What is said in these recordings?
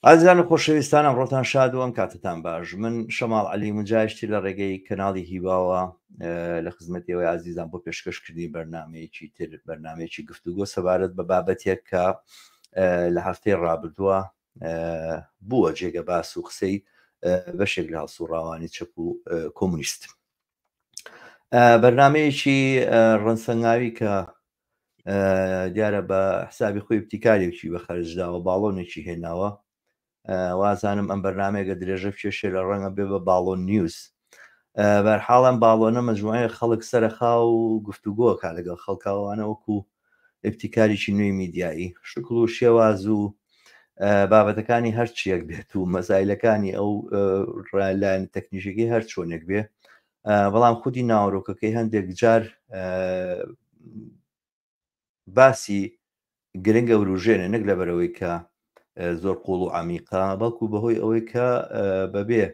ئازیزان و خۆشەویستانم ڕۆتان شاد و ئەم کاتتان باش. من شەماڵ عەلی مجایشتی لە ڕێگەی کەناڵی هیواوە لە خزمەتیەوەی عزیزان بۆ پێشکەشکردنی بەرنمەیەکی تر، بەرنمەیەکی گفتوگۆ سەبارەت بە بابەتێک کە لە هەفتەی ڕابردووە بووە جێگە باس و قسەی بەشێک لە هەڵسوڕاوانی چەپ و کۆمونیست. بەرنمەیەکی ڕەنسەنگاوی کە دیارە بە حسابی خۆی ابتیکارێکی بەخەرجداوە، باڵۆنێکی هێناوە. وازانم ئەم بەرنمێکە درێژە کێشێ لە ڕەنگە بێ بە باڵۆن نیوز. بەرحاڵم باڵۆنە مەجموعەیە خەڵک سەرخا و گفتوگۆکە لەگەڵ خەڵکاوانە وەکو ابتیکارێکی نوێی میدیایی، شکل و شێواز و بابەتەکانی هەرچیەک بێت و مەسایلەکانی ئەو لایەن تەکنیشەکەی هەر چۆنێک بێ، بەڵام خودی ناوەڕۆکەکەی هەندێک جار باسی گرنگە وروژێنێ، نەک لەبەرەوەی کە زۆر قوڵ و عمیقا، بەڵکو بەهۆی ئەوەی کە بەبێ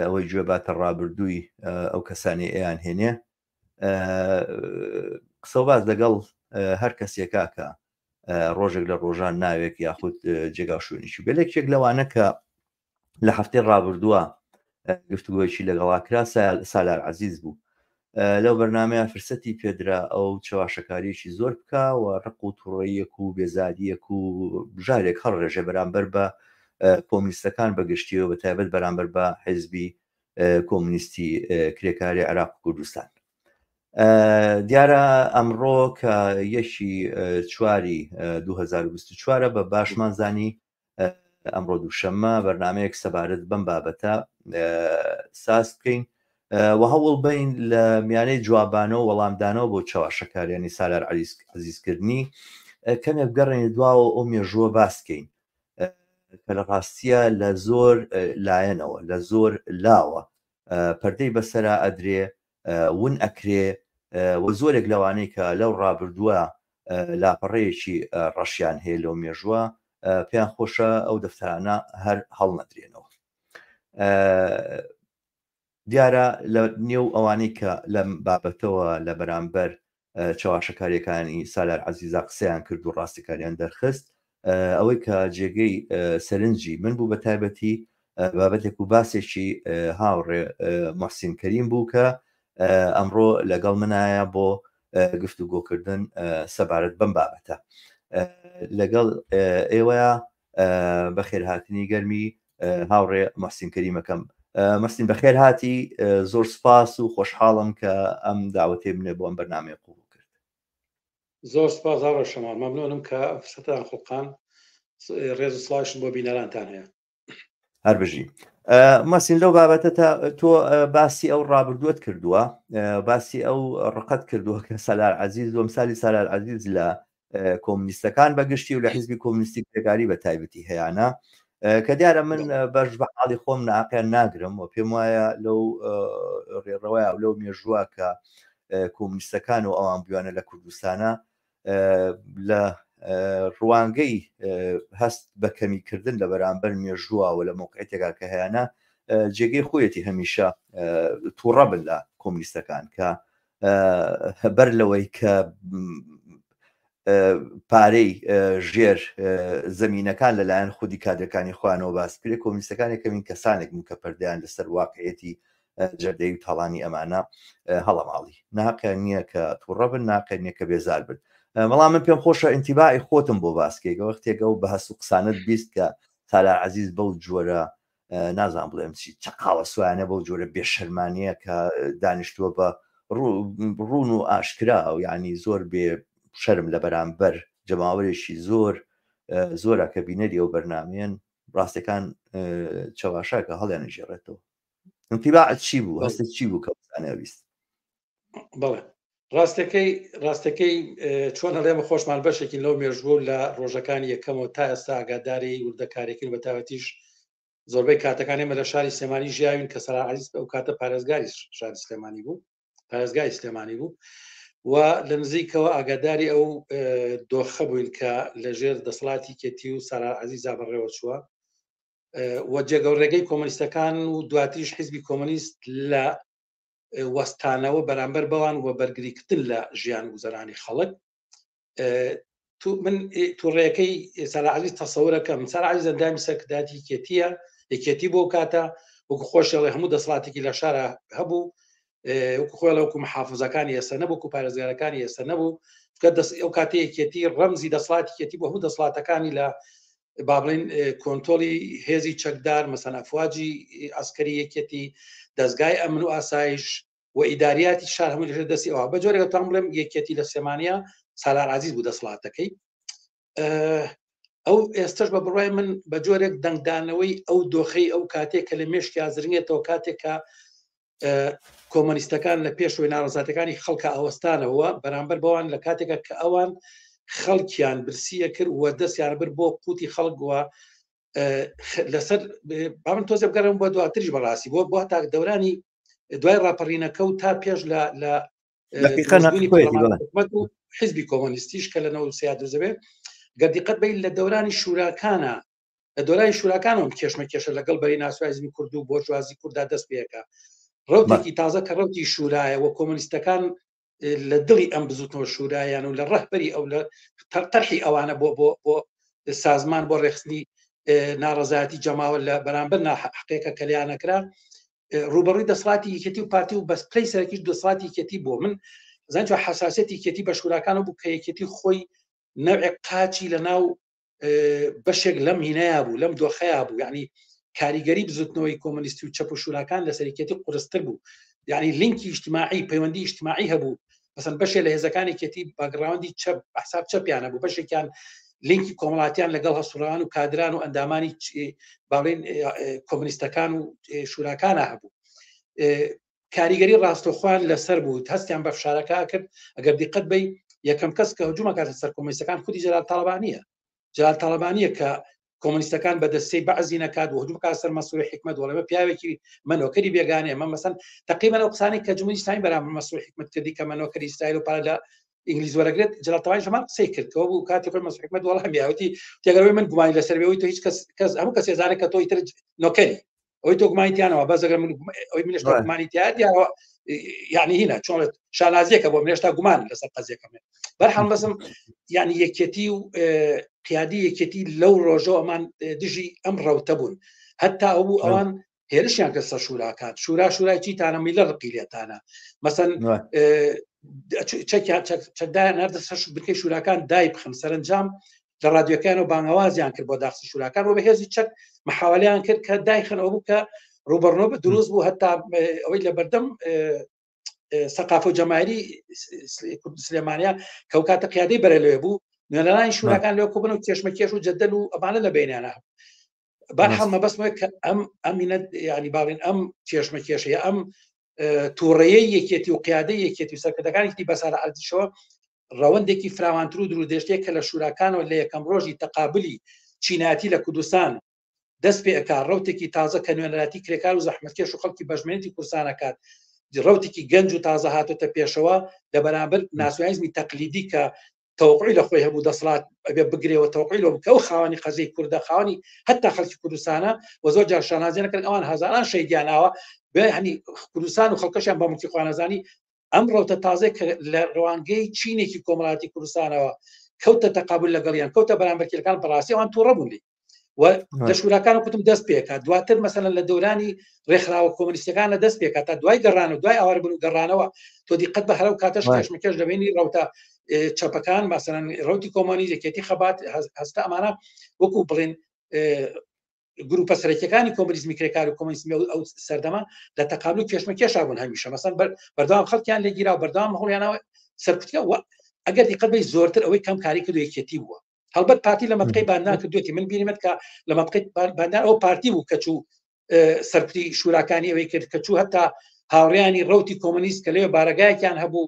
ئەوەی گوێباتە ڕابردووی ئەو کەسانی ئەیان هێنێ قسە باز لەگەڵ هەر کەسێکا کە ڕۆژێک لە ڕۆژان ناوێک یاخود جێگا شوێنیشی بێلێکێک لەوانە کە لە هەفتەی ڕابردووە گفتوگۆیەکی لەگەڵاکرا سالار عەزیز بوو. لەو بەرنمەیە فرسەتی پێدرا ئەو چاواشەکاریەکی زۆر بکە و ڕق و تووڕەیەک و بێزادیەک و بژارێک هەڵڕێژێ بەرامبەر بە کۆمونیستەکان بەگشتیەوە، بە تایبەت بەرامبەر بە حیزبی کۆمونیستی کرێکاری عێراق و کوردستان. دیارە ئەمڕۆ کە یەشی چواری 2024 بە باشمان زانی ئەمڕۆ دووشەممە بەرنمەیەک سەبارەت بەم بابەتە ساز بکەین و هەوڵ بین لە میانەی جوابانەوە وەڵامدانەوە بۆ چاواشەکاریانی سالار عەزیزکردنی کەمێک بگەڕێنێ دواوە ئەو مێژووە باسکەین کە لە ڕاستیە لە زۆر لایەنەوە، لە زۆر لاوە پەردەی بەسەرا ئەدرێ، ون ئەکرێ و زۆرێک لەوانەی کە لەو ڕابردووە لاپەڕەیەکی ڕەشیان هەیە لەو مێژووە پێیان خۆشە ئەو دەفتەرانە هەر هەڵ نەدرێنەوە. دیارە لە نێو ئەوانەی کە لەم بابەتەوە لە بەرامبەر چاواشەکاریەکانی سالار عەزیزا قسەیان کرد و ڕاستیکاریان دەرخست، ئەوەی کە جێگەی سەرنجی من بوو بە تایبەتی بابەتێک و باسێکی هاوڕێ موحسین کەریم بوو کە ئەمڕۆ لەگەڵ منایە بۆ گفتوگۆکردن سەبارەت بەم بابەتە. لەگەڵ ئێوەیە بەخێر هاتنی گەرمی هاوڕێ موحسین کەریمەکەم. مەستین بەخێر هاتی، زۆر سپاس و خۆشحاڵم کە ئەم داوەتێ منێ بۆ ئەم بەرنامەیە قبوڵ کرد. زۆر سپاس هاوڕێ شەماڵ، مەمنونم کە فرسەتان خوڵقان، ڕێز و سڵاوشم بۆ بینەرانتان هەیە. هەر بژی مەسین لەو بابەتە تۆ باسی ئەو ڕابردووەت کردووە، باسی ئەو ڕقەت کردووە کە سالار عەزیز و ئەمسالی سالار عەزیز لە کۆمونیستەکان بەگشتی و لە حیزبی کۆمونیستی کرێکاری بە تایبەتی هەیەە کە دیارە من بەش بە حاڵی خۆم ناقیان ناگرم و پێم وایە لەو ڕێڕەوەیە و لەو مێژووە کە کۆمونیستەکان و ئەوان بیانە لە کوردستانە لە ڕوانگەی هەست بە کەمیکردن لە بەرامبەر مێژووە و لە موقعیتێکا کە هەیەە جێگەی خۆیەتی هەمیشە تووڕە بن لە کۆمونیستەکان کە بەر لەوەی کە پارەی ژێر زەمینەکان لەلایەن خودی کادرەکانی خوانەوە باس کرێ، کۆمونیستەکانی کەمین کەسانێک بوون کە پەردەیان لەسەر واقعەتی جەردەی و تاڵانی ئەمانە هەڵەماڵی ناقیان نییە کە تووڕە بن، ناقیان نییە کە بێزار بن. بەڵام من پێم خۆشە ئینتیباعی خۆتم بۆ باسکێکە وەختێکە و بەهەس و قسانت بیست کە سالار عەزیز بەو جۆرە نازان بڵێم چی چقاوە سویانە بەو جۆرە بێشەرمانیە کە دانیشتووە بە ڕوون و ئاشکرا و یعنی زۆر بێ شەرم لە بەرامبەر جەماوەرێکی زۆرە کە بینەری ئەو بەرنامەیەن ڕاستەکان چاواشاکە هەڵیان نەژێڕێتەوە. ئینتیباعت چی بوو؟ هەستت چی بوو کە بزانەویست؟ بەڵێ ڕاستەکەی چۆن هەڵێمە خۆشمان بەشێکی لەو مێژوو لە ڕۆژەکانی یەکەمەوە تا ئێستا ئاگاداری وردەکارێکن بە تاوەتیش زۆربەی کاتەکانێمە لە شاری سلێمانی ژیاوین کە سالار عەزیز ئەو کاتە پارێزگاری شاری سلێمانی بوو، پارێزگای سلێمانی بوو و لە نزیکەوە ئاگاداری ئەو دۆخە بووین کە لەژێر دەسەڵاتی کێتی و سالار عەزیزا بەڕێوە چووە و جێگەوڕێگەی کۆمونیستەکان و دواتریش حیزبی کۆمونیست لە وەستانەوە بەرامبەر بەوان و بەرگریکردن لە ژیان و گوزەرانی خەڵک من توڕێەکەی سەرعەزیز تەسەورەکەم سەرعەزیز ئەندامی سەرکردایەتی یەکێتیە یەکێتی بۆ کاتە وەکو خۆشەڵێ هەموو دەسەڵاتێکی لە شارە هەبوو وەکو خۆی وەکو محافزەکانی ئێستا نەبوو وەکو پارێزگارەکانی ئێستا نەبوو ئەو کاتێ یەکێتی ڕەمزی دەسەڵاتی یەکێتی بۆ هەموو دەسەڵاتەکانی لە با بڵێن کۆنتۆڵی هێزی چەکدار مەسەن ئەفواجی ئەسکەری یەکێتی دەستگای ئەمن و ئاسایش و ئیداریاتی شار هەموو لەژێر دەستی ئەوە بە جۆرێک تام بڵێم یەکێتی لە سێمانیا سالار عەزیز بوو دەسەڵاتەکەی ئەو ئێستش بە بڕای من بە جۆرێک دەنگدانەوەی ئەو دۆخەی ئەو کاتێک کە لە مێشکی ئازرنگێتەوە کاتێک کە کۆمۆنیستەکان لە پێشەوەی ناڕەزاتەکانی خەڵکە ئەوەستانەوە بەرامبەر بەوان لە کاتێکە کە ئەوان خەڵکیان برسیە کرد وە دەستیان بر بۆ قوتی خەڵکووە لەسەر با من تۆزێ بگەڕم بۆ دواتریش بەڕاستی بۆ تا دەورانی دوای ڕاپەڕینەکە و تا پێش لە حیزبی کۆمۆنیستیش کە لە 1970 گەردیقەت بین لە دەورانی شوراکانە لە دۆرانی شوراکانەوەم کێشمەکێشە لەگەڵ بەری ناسوازمی کورد و بۆرژوازی کووردا دەست پێەکە ڕوتێکی تازە کە ڕوتی شورایە و کۆمۆنیستەکان لە دڵی ئەم بزوتنەوە شورایان و لە ڕەهبەری ئەو لە تەرحی ئەوانە بۆ سازمان بۆ ڕێخستنی ناڕەزایەتی جەماوە لە بەرامبەر ناحقەیەکە کە لیانەکرا ڕوبەڕووی دەسەڵاتی یەکێتی و پارتی و بەس پلەی سەرەکیش دەسەڵاتی یەکێتی بۆ من زانجا حساسیەتی یەکێتی بە شوراکانە بوو کە یەکێتی خۆی نەوعی قاچی لە ناو بەشێک لەم هینەیە بوو لەم دۆخەیە بوو یعنی کاریگەری بزوتنەوەی کۆمۆنیستی و چەپ و شوراکان لە سەرکێتی قورستر بوو یعنی لینکی اجتماعی پەیوەندی اجتماعی هەبوو مثلا بەشێک لە هێزەکانی یەکێتی باگراوندی چەپ حساب چەپیان هەبوو بەشێکیان لینکی کۆمەڵاتیان لەگەڵ هەسوورەوان و کادران و ئەندامانی باڵێن کۆمۆنیستەکان و شوراکانە هەبوو کاریگەری ڕاستەوخوان لەسەر بوو هەستیان بە فشارەکە کرد ئەگەر دیقەت بی یەکەم کەس کە هجوومە کاتە سەر کۆمۆنیستەکان خودی جەلال تاڵبانیە جەلال تاڵبانیە کە کۆمۆنیستەکان بە دەستەی بەعزی نەکات و هجووم کات سەر مەسئول حکمت وەڵەمە پیاوێکی منۆکەری بێگانەیە مە مەسەن تقریبا ئەو قسانەی کە جمهوری ئیسلامی بەرامبەر مەسئول حکمت کردی کە منۆکەری ئیسرائیل و پارە لە ئینگلیز وەرەگرێت جەلال تاڵبانی هەمان قسەی کردەوە بوو کاتی خۆی مەسئول حکمت وەڵامی داوەتی تێگەڕەوەی من گومانی لەسەر بێەوەی تۆ هیچ کەس هەموو کەس ێزانێت کە تۆی تر نۆکەری ئەوەی تۆ گومانیتیانەوە بەس ئەگەر ئەوەی منیش گومانیتیانەوە يعني هنا شلون شانازيك ابو منيش تا غمان لسه قضيه كمان برحم بس يعني يكتي قيادي يكتي لو رجو امان دجي امر وتبون حتى ابو اوان هيرش يعني قصه شوراكات شورا تشي تانا ميلر قيلتانا مثلا تشدا نردس بركي شوراكان دايب خمس سرنجام للراديو كانوا بانوازيان كربو داخل شوراكان وبهذه تشك محاوليان كر كدايخن ابوك روبرنوب دروز بو حتى اويل بردم ثقافه جماهيري سليمانيه كوكات قيادي برلو بو نلان شو كان لو كوبنو تشمكيش وجدلوا امانه لبيننا برحم بس امين يعني بارين ام تشمكيش يا ام توريه كيتي وقياديه كيتي سكدكان كتي بس على ارض شو روندكي فراوانترو درو دشتي كلا شوراكان ولا كم روجي تقابلي چیناتی لە کوردستان دەست پێ ئەکات ڕوتێکی تازە کە نوێنەراتی کرێکار و زەحمەتکێش و خەڵکی بەژمێنێتی کوردستانەکات ڕوتێکی گەنج و تازە هاتوتە پێشەوە لە بەرامبەر ناسیۆنالیزمی تەقلیدی کە تەوقعی لە خۆی هەبوو دەسەڵات ئەبێ بگرێەوە تەوقعی لە بکە و خاوەنی قەزەی کوردە خاوەنی هەتا خەڵکی کوردستانە و زۆر جار شانازیە نەکردن ئەوان هەزاران شەیدیاناوە بێ هەنی کوردستان و خەڵکەشیان بە موڵکی خوانەزانی ئەم ڕوتە تازەی کە لە ڕەوانگەی چینێکی کۆمەڵاتی کوردستانەوە کەوتە تەقابل لەگەڵیان کەوتە بەرامبەرکێکەکان بەڕاستی ئەوان تووڕەبوون لی و لە شوراکانە کوتم دەست پێکات دواتر مەسەلەن لە دەورانی ڕێکخراوە کۆمۆنیستەکانە دەست پێکات تا دوای گەڕان و دوای ئاواربوون و گەڕانەوە تۆ دیقەت بە هەرە و کاتەش کێشمەکێش دەبینی ڕەوتە چەپەکان مەسەلەن ڕەوتی کۆمۆنیست یەکێتی خەبات هەستا ئەمانە وەکو بڵێن گروپە سەرەکیەکانی کۆمۆنیزمی کرێکار و کۆمۆنیسمی ئەو سەردەما لە تەقابل و کێشمەکێشا بوون هەمیشە مەسەلەن بەردەوام خەڵکیان لێگیرا و بەردەوام هەوڵیانەوە سەرکوتیە ئەگەر دیقەت بەی زۆرتر ئەوەی کەم کاری کردو یەکێتی بووە هەڵبەت پارتی لە مەتقەی باندان کردوێتی من بینیمت کە لە مەتقەی باندان ئەو پارتی بوو کە چوو سەرکوتی شوراکانی ئەوەی کرد کە چوو هەتا هاوڕێیانی ڕەوتی کۆمۆنیست کە لێوێ بارەگایەکیان هەبوو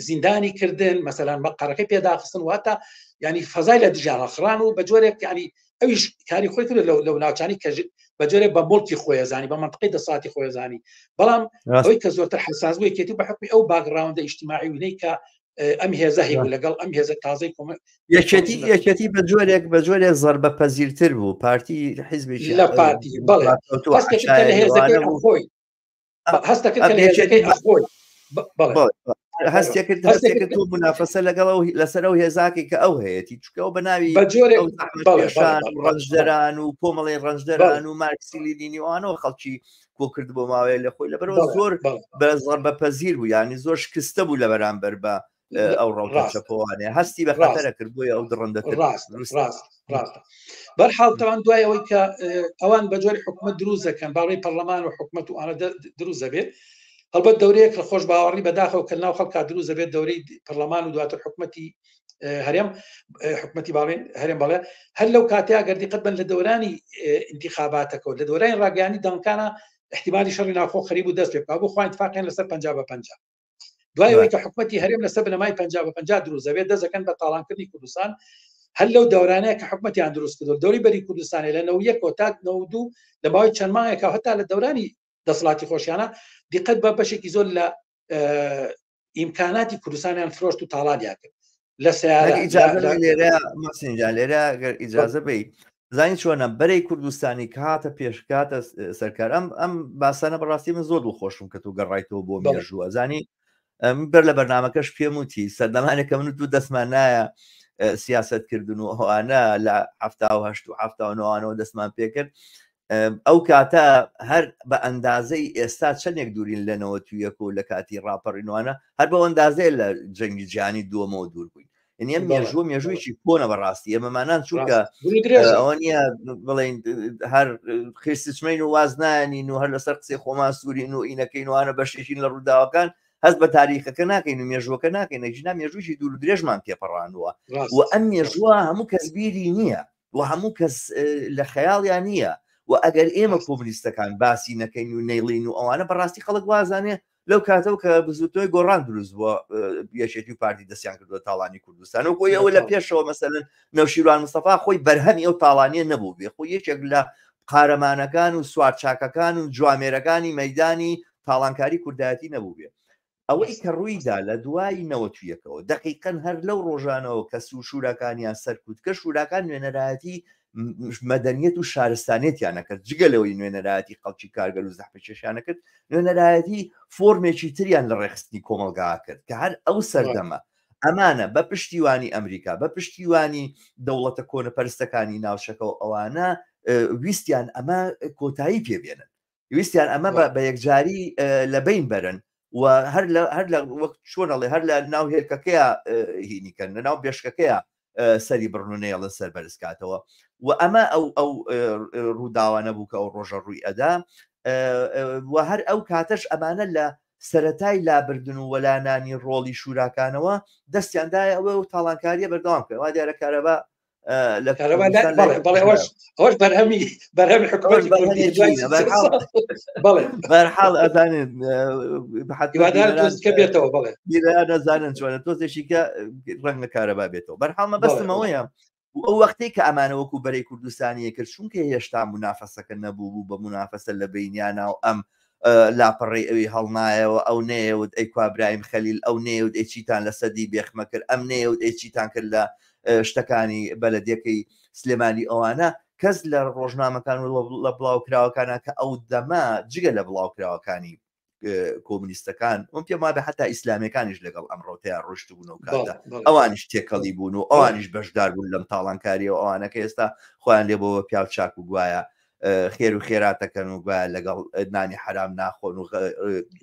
زیندانی کردن مەسەلەن مەقەرەکەی پێداخستن و هەتا ینی فەزای لە دژیان هەڵخران و بە جۆرێک ینی ئەویش کاری خۆی کرد لەو ناوچانی کە بە جۆرێک بە مڵکی خۆی زانی بە منطقەی دەسەڵاتی خۆی زانی بەڵام ئەوەی کە زۆرتر حساس بوو یەکێتی بە حکمی ئەو باگراوندە ئیجتیماعی وینەی کە ئەم هێزە هەیە لەگەڵ ئەم هێزە تازەی یەکێتی بە جۆرێک زەربەپەزیرتر بوو پارتی حیزبێکی لە پارتی بەڵێ هەستەکە لە هێزەکەی ئەخۆی هەستەکە لە هێزەکەی ئەخۆی هەستێکت تۆ منافەسە لەگەڵ لەسەرەوە هێزاکی کە ئەو هەیەی چکەوە بەناوی پێشان و ڕەنجدەران و کۆمەڵی ڕەنجدەران و مارکسیلیدینیوانەوە خەڵکی کۆ کرد بۆ ماوەیە لە خۆی لەبەرەوە زۆر بەپەزیر بوو ینی زۆر شکستە بوو لە بەرامبەر بە ئەو ڕاوچەپۆوانێ هەستی بە خەتەرە کرد بۆی ئەو دڕندەتر ڕاستە بەرحاڵ تەوان دوای ئەوەی کە ئەوان بە جۆری حکومت دروست دەکەن باڵی پەرلەمان و حکومت و ئانە دروست دەبێت هەڵبەت دەورەیەک لە خۆش باوەڕی بەداخەوە کە ناو خەڵکا دروست دەبێت دەورەی پەرلەمان و دواتر حکومەتی هەرێم حکومەتی باڵێن هەرێم بەڵێ هەر لەو کاتەیە گەردیقەت بن لە دەورانی انتخاباتەکەەوە لە دەورانی ڕاگەیانی دەنگکانە احتیمالی شەڕی ناوخۆ خەریب و دەست پێ بکات بۆ خۆیان اتفاقیان لەسەر 50-50 دوای ئەوەی کە حکومەتی هەرێم لەسەر بنەمای 50-50 دروست دەبێت دەستەکەن بە تاڵانکردنی کوردستان هەر لەو دەورانەیە کە حکومەتیان دروست کردو دەوری بەری کوردستانی لە 91 تا 92 لە ماوەی چەند مانگێکە هەتا لە دەورانی دەسەڵاتی خۆشیانە دیقەت بە بەشێکی زۆر لە ئیمکاناتی کوردستانیان فرۆشت و تاڵانیان کرد لە لێرە ئیجازە بی زانی چۆنە بەرەی کوردستانی کاتە پێشکاتە سەرکار ئەم باسانە بەڕاستی من زۆر دڵخۆشم کە تۆ گەڕایتەوە بۆ مێژووە زانی بەر لە بەرنامەکەش پێم وتی سەردەمانێکە من دوو دەستمان نایە سیاستکردن و ئەوانە لە 1970 دەستمان پێکرد ئەو کاتە هەر بە ئەندازەی ئێستا چەندێک دوورین لەنەوە تویەک و لە کاتی ڕاپەڕینوانە هەر بە ئەندازەیە لە جەنگی جیهانی دووەمەوە دوور بووین ئەم مێژوویەکی کۆنە بەڕاستی ئێمەمانان چووکە ئەوە نییە بڵێن هەر خێستچمەین و وازنانی و هەر لەسەر قسەی خۆمان سوورین و ئینەکەینوانە بەشێکین لە ڕووداوەکان هەست بە تاریخەکە ناکەین و مێژوەکە ناکەین نەژنا مێژووی دوور درێژمان تێپەڕانوە و ئەم مێژووە هەموو کەس بیری نییە و هەموو کەس لە خەیاڵیان نییە و ئەگەر ئێمە کۆمونیستەکان باسی نەکەین و نەیڵین و ئەوانە بەڕاستی خەڵک وازانێ لەو کاتەوە کە بزوتۆی گۆڕان دروست بووە یەکێتی و پارتی دەستیان کردووە تاڵانی کوردستان و خۆی ئەوە لە پێشەوە مەسەلەن نەوشیروان مستەفا خۆی بەرهەمی ئەو تاڵانیە نەبوو بێ خۆی یەکێک لە قارەمانەکان و سوارچاکەکان و جوامێرەکانی مەیدانی تاڵانکاری کوردایەتی نەبوو بێ ئەوەی کە ڕوویدا لە دوای نەوەتویەکەوە دقیقەن هەر لەو ڕۆژانەوە کە شوورەکانیان سەرکوت کە شوورەکان نوێنەرایەتی مەدەنیەت و شارستانێتیان نەکرد جگەلەوەی نوێنەرایەتی خەڵکی کارگەر و زەحمەکێشیان کرد نوێنەرایەتی فۆرمێکی تریان لە ڕێخستنی کۆمەلگا کرد کە هەر ئەو سەردەمە ئەمانە بە پشتیوانی ئەمریکا بە پشتیوانی دەوڵەتە کۆنەپەرستەکانی ناوچەکە و ئەوانە ویستیان ئەمە کۆتایی پێبێنن ویستیان ئەمە بە یەکجاری لە بین بەرن و هەر لە وەک چۆنەڵێ هەر لە ناو هێرکەکەیە هینیکەن لە ناو بێشکەکەیە سەری بڕنونەیە لە سەر بەرزکاتەوە و ئەمە ئەو ڕووداوانە بوو کە ئەو ڕۆژە ڕووی ئەدا و هەر ئەو کاتەش ئەمانە لە سەرەتای لابردن و وەلانانی ڕۆڵی شوراکانەوە دەستیاندایە ئەوە و تاڵانکاریە بەردەوام کرد وا دیارە کارەبا لە ئەوش بەرهەمی حکومەتی بەرحاڵ ئەزانن بێتەوە بڵێ نەزانن چۆنە تۆزێکی کە ڕەنگە کارەبا بێتەوە بەرحاڵمە بەستمەوەیە ئەو وەختەی کە ئەمانەوەکو بەرەی کوردستانیە کرد چونکە هێشتا منافەسەکە نەبوو بە منافەسە لە بینیانە و ئەم لاپەڕی ئەوی هەڵنایەوە ئەو نێوت ئەی کوابرایم خەلیل ئەو نێوت ئەیچیتان لە سەدی بێخمە کرد ئەم نێوت ئەیچیتان کرد لە شتەکانی بەلەدیەکەی سلێمانی ئەوانە کەس لە ڕۆژنامەکان و لە بڵاوکراوەکانە کە ئەو دەما جگە لە بڵاوکراوەکانی کۆمونیستەکان ئەم پێم وابێ حتا ئیسلامیەکانیش لەگەڵ ئەمڕۆتەیە ڕۆشت بوون و کاتە ئەوانیش تێکەڵی بوون و ئەوانیش بەشدار بوون لەم تاڵانکاریەوە ئەوانەکە ئێستا خۆیان لێ بۆەوە پیاو چاک و گوایە خێر و خێراتەکەن و گوایە لەگەڵ نانی حرام ناخۆن و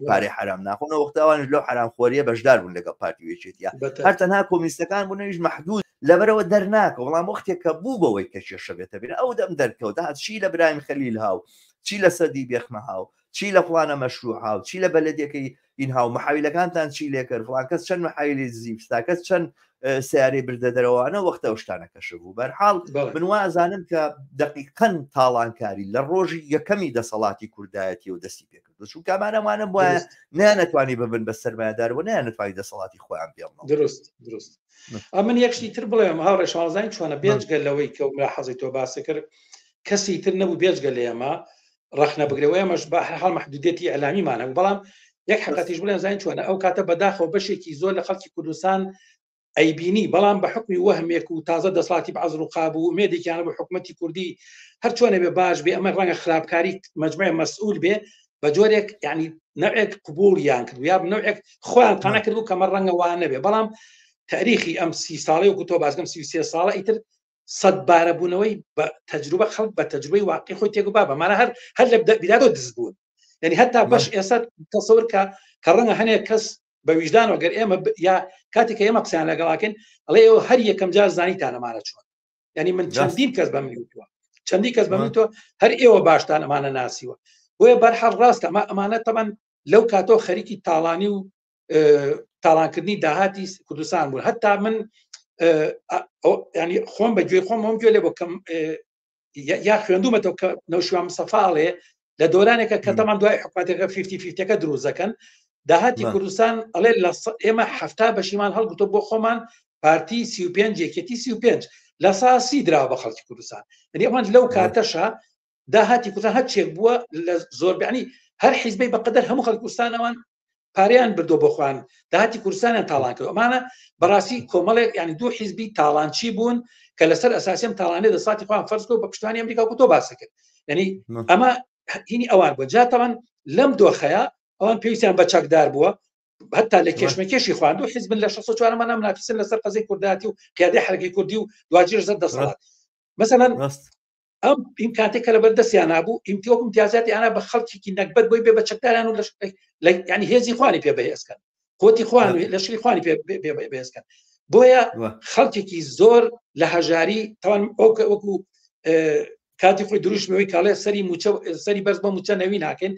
پارەی حرام ناخۆن و وەختاوانش لەو حرامخۆریە بەشدار بوون لەگەڵ پارتی وێچێتیە هەر تەنها کۆمونیستەکان بوونەویش مەحدود لەبەرەوە دەرناکە وەڵام وەختێک کە بوو بەوەی کە کێشە بێتە بێنە ئەو دەم دەرکەوت چی لە برایم خەلیل هاو چی لە سەدی بێخمە هاو چی لە فڵانە مەشروع هاو چی لە بەلەدیەکەی این هاو محاویلەکانتان چی لێکرد فڵان کەس چەند محاویلی زیفستا کەس چەند سیارەی بردە دەرەوەوانە وەختە ئەو شتانەکەش بوو بەرحاڵ من وازانم کە دقیقەن تاڵانکاری لە ڕۆژی یەکەمی دەسەڵاتی کوردایەتی و دەستی پێکرد چون کامانەمانە وایە نەیانەتوانی ببن بە سەرمایه‌دارەوە نەیانەتوانی دەسەڵاتی خۆیان پێڵنەوە دروست من یەکشتی تر بڵێم هاوڕێشوازانی چۆنە بێجگە لەوەی کە حەزی تۆ باسی کرد کەسی تر نەبوو بێجگە لە ئێمە ڕخنە بگرەوە ئەمەش بە هەر حاڵ محدودێتی ئەلامیمانە بەڵام یەک حقیقەتیش بڵێم زین چۆنە ئەو کاتە بەداخەوە بەشێکی زۆر لە خەڵکی کوردستان ئەیبینی بەڵام بە حکمی وەهمێک و تازە دەسڵاتی بەعەزر و قاب و مێدێکیانە بە حکومەتی کوردی هەر چۆنە بێ باش بێ ئەمە ڕەنگە خراپکاری مەجموعە مەسئول بێ بە جۆرێک ینی نوعێک قبولیان کرد یا نوعێک خۆیان قانع کردبوو کە مە ڕەنگە وان نەبێ بەڵام تاریخی ئەم 30 ساڵی وەکو تۆ بازگەم 33 ساڵە ئیتر 100 بارەبوونەوەی بە تەجروبە خەڵک بە تەجروبەی واقعی خۆی تێگوبا بەمانە هەر لە بیدادۆ دز بوون یعنی هەتا بەش ئێستا تەسەور کە ڕەنگە هەنێک کەس بە ویژدانەوە گەر ئێمە یا کاتێک کە ئێمە قسەیان لەگەڵاکەن ئەڵێ ئێوە هەر یەکەم جار زانیتان ئەمانە چۆن ینی من چەندین کەس بە من وتووە چەندی کەس بە من وتووە هەر ئێوە باشتان ئەمانە ناسیوە بۆیە بەرحەڵ ڕاستە ئەمانە تەمەن لەو کاتۆ خەریکی تاڵانی و تاڵانکردنی داهاتی کوردستان بوون هەتا من ینی خۆم بە گوێ خۆم گوێ لێ بۆ کەم یا خوێندومەتەوە کە نەوشیوان مستەفاڵێ لە دۆرانێکە کە تەمان دوای حکومەتەکە 50-50ەکە دروست دەکەن داهاتی کوردستان ئەڵێ ئێمە 70 بەشیمان هەڵگرتۆ بۆ خۆمان پارتی 35 یەکێتی 35 لە ساسی درا بە خەڵکی کوردستان یعنی ئەوان لەو کاتەشە داهاتی کوردستان هەرچێک بووە لە زۆر بەعنی هەر حیزبەی بەقەدەر هەموو خەڵکی کوردستان ئەوان پاریان بردۆ بۆ خوان داهاتی کوردستانیان تاڵان کرد ئەمانە بەڕاستی کۆمەڵێک ینی دوو حیزبی تاڵانچی بوون کە لەسەر ئەساسیم تاڵانێ دەسەڵاتی خۆیان فەرز کرد بە پشتیوانی ئەمریکا و تۆ باس کرد یعنی ئەمە هینی ئەوان بووە جا تەمەن لەم دۆخەیە ئەوان پێویستیان بە چەکدار بووە هەتا لە کێشمەکێشی خواردو حیزبن لە 64 مانە منافسن لەسەر قەزەی کورداتی و قیادەی حرەکەی کوردی و دوجیر زەر دەسەڵات مثلا ئەم ئیمکاناتێک کە لەبەردەستیان نابوو امتیازاتی ئانا بە خەڵکێکی نەکبەت بۆی بێ بە چەکداران و ینی هێزی خوانی پێ بەهێزکەن قوتی خوان لە شری خوانی پێ بەهێزکەن بۆیە خەڵکێکی زۆر لە هەژاری تەوان وەکو کاتی خۆی دروشمەوەی کاڵێ سەری بەرز بە موچە نەوی ناکەین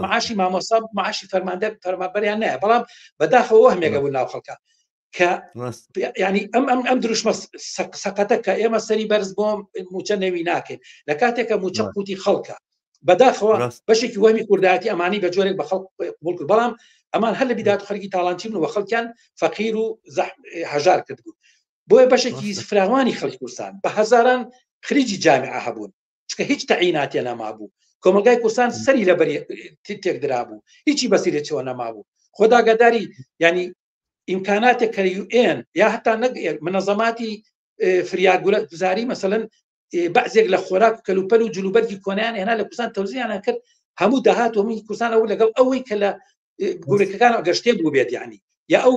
معاشی مامۆستا معاشی فەرمانبەریان نایە بەڵام بەداخەوە وەهمێکە بوو ناو خەڵکە کە ینی ئەم دروشمە سەقەتە کە ئێمە سەری بەرز بۆ موچە نەوی ناکەین لە کاتێکە موچە قوتی خەڵکە بەداخەوە بەشێکی وەهمی کوردایەتی ئەمانی بە جۆرێک بە خەڵک قبول کرد بەڵام ئەمان هەر لە بیدات و خەڵکی تاڵانچی بوون و خەڵکیان فەقیر و هەژار کرد بوو بۆیە بەشێکی فراوانی خەڵکی کوردستان بە هەزاران خریجی جامعە هەبوون چکە هیچ تەعیناتیە نەمابوو کۆمەلگای کوردستان سەری لەبەر تێک درابوو هیچی بەسیرێتەوە نەمابوو خۆداگاداری ینی ئیمکاناتێک کە UN یا هەتا منەظەماتی فریاگوزاری مەسەلەن بەعزێک لە خۆراک کەلوپەل و جلوبەرگی کۆنیان هێنا لە کوردستان تەوزیعیان کرد هەموو داهات و هەمووی کوردستان ئەو لەگەڵ ئەوەی کە لە گۆرەکەکان گەشتێ بوو بێت یعنی یا ئەو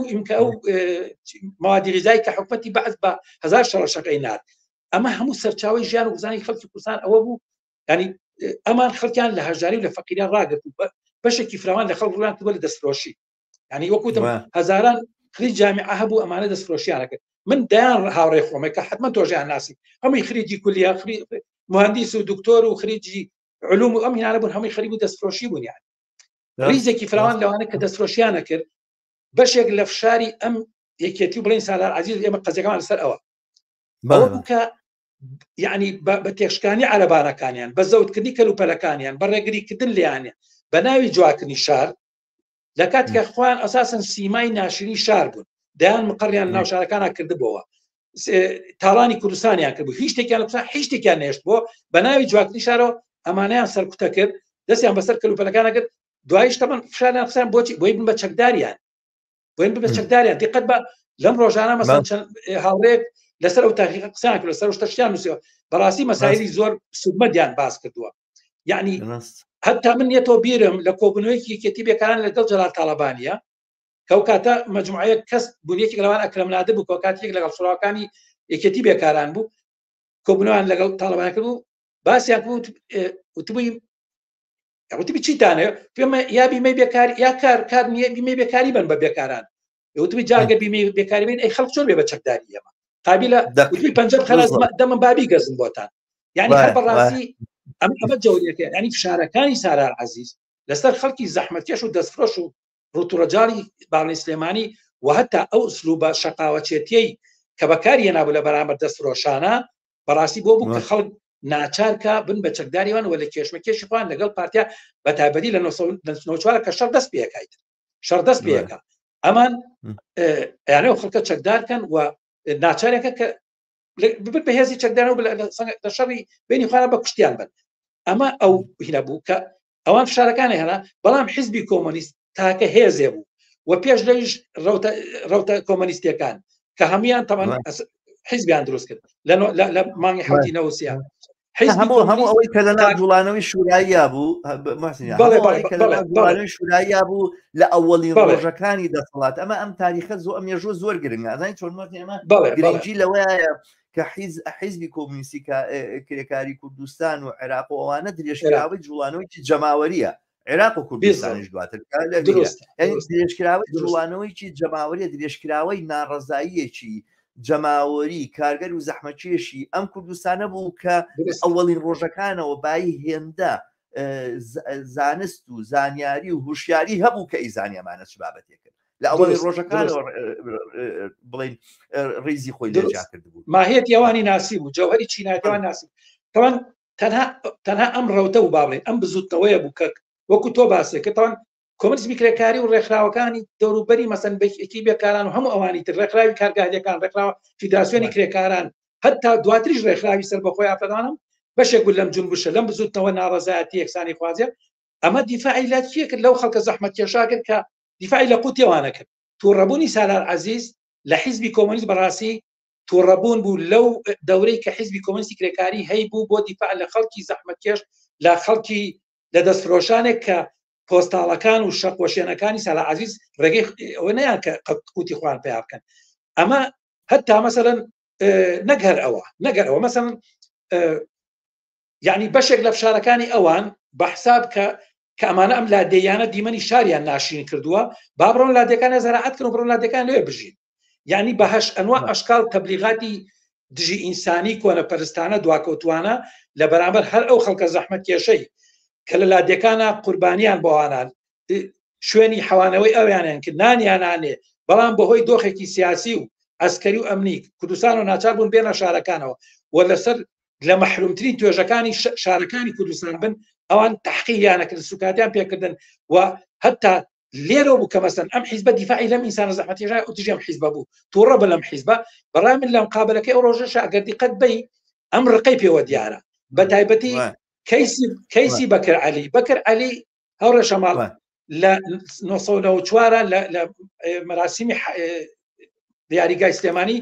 موادی غیزایی کە حکومەتی بەعز بە هەزار شەڕەشەکەی نات ئەمە هەموو سەرچاوی ژیان و گوزانی خەڵکی کوردستان ئەوە بوو ینی ئەمان خەڵکیان لە هەژاری و لە فەقیریان ڕاگرت بەشێکی فراوان لە خەڵک ڕوان کردووە لە دەستفرۆشی ینی وەکوتم هەزاران خریج جامعە هەبوو ئەمانە دەستفرۆشیانە کرد من دایان هاوڕێ خۆمە کە حتمما تۆژیان ناسی هەمووی خریجی کولیا مهندس و دکتۆر و خریجی علوم و ئەم هینانە بوون هەمووی خەریک و دەستفرۆشی بوون یان ریزێکی فراوان لەوانە کە دەستفرۆشیانە کرد بەشێک لە فشاری ئەم یەکێتی و بڵین سالار عزیز ئێمە قەزەکەمان لەسەر ئەوە کە یعنی بە تێشکانی عەرەبانەکانیان بە زەوتکردنی کەلوپەلەکانیان بە ڕێگریکردن لیانێ بە ناوی جواکردنی شار لە کاتێکە خوان ئەساسن سیمای ناشرینی شار بوون دایان مقڕیان ناو شارەکانە کردبووە تاڵانی کوردستانیان کردبوو هیچ شتێکیان لە هیچ شتێکیان نێشت بۆ بە ناوی جواکردنی شارەوە ئەمانەیان سەرکوتە کرد دەستیان بەسەر کەلوپەلەکانە کرد دوایش تەمەن فشاریان قسەیان بۆچی بۆی بن بە چەکداریان بۆی بن بە چەکداریان دقت بە لەم ڕۆژانە مەسەڵەن چەند هاوڕێک لەسەر ئەو تاقیقە قسەیان کرد لەسەر شتەشتیان نووسیوە بەڕاستی مەسایلی زۆر سوودمەدیان باس کردووە یعنی هەتا من یەتەوە بیرم لە کۆبوونەوەیەکی یەکێتی بێکاران لەگەڵ جەلال تاڵەبانیە کەو کاتە مەجموعەیەک کەس بوونیەکی لەوان ئەکرەمنادە بوو کە کاتێک لەگەڵ سوڕاوەکانی یەکێتی بێکاران بوو کۆبوونەوەیان لەگەڵ تاڵەبانیە کرد بوو باسییان وتبووی وتبی چیتانە پێمە یا بیمەی بێکاری یا کار نییە بیمەی بێکاری بن بە بێکاران وتبی جاگە بیمەی بێکاری بین ئەی خەڵک چۆن بێ بە چەکداری ئێمە قابلە وتبی پەنجەم خەلاص دەمە بابی گەزم بۆتان یعنی هەر بەڕاستی ئەمە جەوریەکە ینی فشارەکانی سارار عەزیز لەسەر خەڵکی زەحمەتکێش و دەستفرۆش و ڕوتوڕەجاڵی باڵی سلێمانی و هەتا ئەو ئوسلوبە شەقاوەچێتیەی کە بەکاری هێنابوو لە بەرامبەر دەستفرۆشانە بەڕاستی بۆ بوو کە خەڵک ناچارکە بن بە چەکداریوان و لە کێشمەکێشی خۆیان لەگەڵ پارتیا بەتایبەتی لە 1994 کە شەڕ دەست پێکایت شەڕ دەست پێەکە ئەمان یانەوە خەڵکە چەکدارکەن و ناچارێکە کە ببن بە هێزی چەکدارەوە لە شەڕی بینی خوارە بە کوشتیان بن ئەمە ئەو هینە بوو کە ئەوان فشارەکانی هێنا بەڵام حیزبی کۆمۆنیست تاکە هێزێ بوو و پێش لەویش ڕەوتە کۆمۆنیستیەکان کە هەمویان تەمان حیزبیان دروست کرد لە مانگی حوتی نەوسیان هەموو ئەوەی کە لەناو جوڵانەوەی شوراییا بوو جوڵانەوەی شوراییا بوو لە ئەوەڵین ڕۆژەکانی دەسەڵات ئەمە ئەم تاریخە ئەم مێژوە زۆر گرنگە ئازانی چۆن ئێمە گرنگی لەوەیە کە حیزبی کۆمونیستی کرێکاری کوردستان و عێراق و ئەوانە درێژکراوەی جوڵانەوەیکی جەماوەریە عێراق و کوردستانیش دواتر درێژکراوەی جوڵانەوەیکی جەماوەریە درێژکراوەی ناڕەزاییەکی جەماوەری کارگەر و زەحمەکێشی ئەم کوردستانە بوو کە ئەوەڵین ڕۆژەکانەوە بای هێندە زانست و زانیاری و هوشیاری هەبوو کە ئیزانیەمانە چ بابەتێک کرد لە ئەوەڵین ڕۆژەکانەوە بڵین ڕیزی خۆی لێجا کردبوو ماهێتی ئەوانی ناسی بوو جەوهەری چینایەتەوان ناسی تەوان تەنها ئەم ڕەوتە و باڵێن ئەم بزوتنەوەیە بوو کە وەکو تۆ باسێ کە تەوان کۆمەنیسمی کرێکاری و ڕێکخراوەکانی دەوروبەری مەسەن بەکی بێکاران و هەموو ئەوانی تر ڕێکخراوی کارگاهیەکان ڕێکخراوە فیدراسیۆنی کرێکاران هەتا دواتریش ڕێکخراوی سەر بەخۆی ئافرەدانم بەشێک بوو لەم جونبشە لەم بزوتنەوە ناڕەزایەتی یەکسانی خوازیە ئەمە دیفاعی لات کێ کرد لەو خەڵکە زەحمەتکێشا کرد کە دیفاعی لە قوتیەوانە کرد تووڕەبوونی سالار عەزیز لە حیزبی کۆمونیست بەڕاستی تووڕەبوون بوو لەو دەورەی کە حیزبی کۆمونیستی کرێکاری هەی بوو بۆ دیفاع لە خەڵکی زەحمەتکێش لە خەڵکی لە دەستفرۆشانێک کە پۆستاڵەکان و شەقوەشێنەکانی سالار عەزیز ڕێگەی ئەوە نەیان کە قوتی خوان پێیا بکەن ئەمە هەتا مەسەلەن نەگەر ئەوە مەسەلەن یعنی بەشێک لە فشارەکانی ئەوان بە حساب کە ئەمانە ئەم لادێیانە دیمەنی شاریان ناشرین کردووە با بڕۆن لادەکانە زەراعەت کردن و بڕۆن لادەکان لێ بژین یعنی بە هەش ئەنواع ئەشکال تەبلیغاتی دژی ئینسانی کۆنەپەرستانە دواکەوتوانە لە بەرامبەر هەر ئەو خەڵکە زەحمەتکێشەی کە لە لادەکانە قوربانیان بۆوانان شوێنی حەوانەوەی ئەویانیان کرد نانیانانێ بەڵام بەهۆی دۆخێکی سیاسی و ئەسکەری و ئەمنی کوردستان و ناچار بوون بێنە شارەکانەوە و لەسەر لە مەحرومترین توێژەکانی شارەکانی کوردستان بن ئەوان تحقیقیانە کرد سوکاتیان پێکردن و هەتا لێرە بوو کە مەسەن ئەم حیزبە دیفاعی لەم ئینسانە زەحمەتکێشای ئۆتیژی ئەم حیزبە بوو تووڕە بە لەم حیزبە بەڕای من لە مقابلەکەی ئەو ڕۆژەشە ئەگەر دیقەت بی ئەم ڕقەی پێوە دیارە بە تایبەتی کەیسی بەکر عەلی هەورە شەماڵ لە 1994 لە مەراسیمی دیاریگای سلێمانی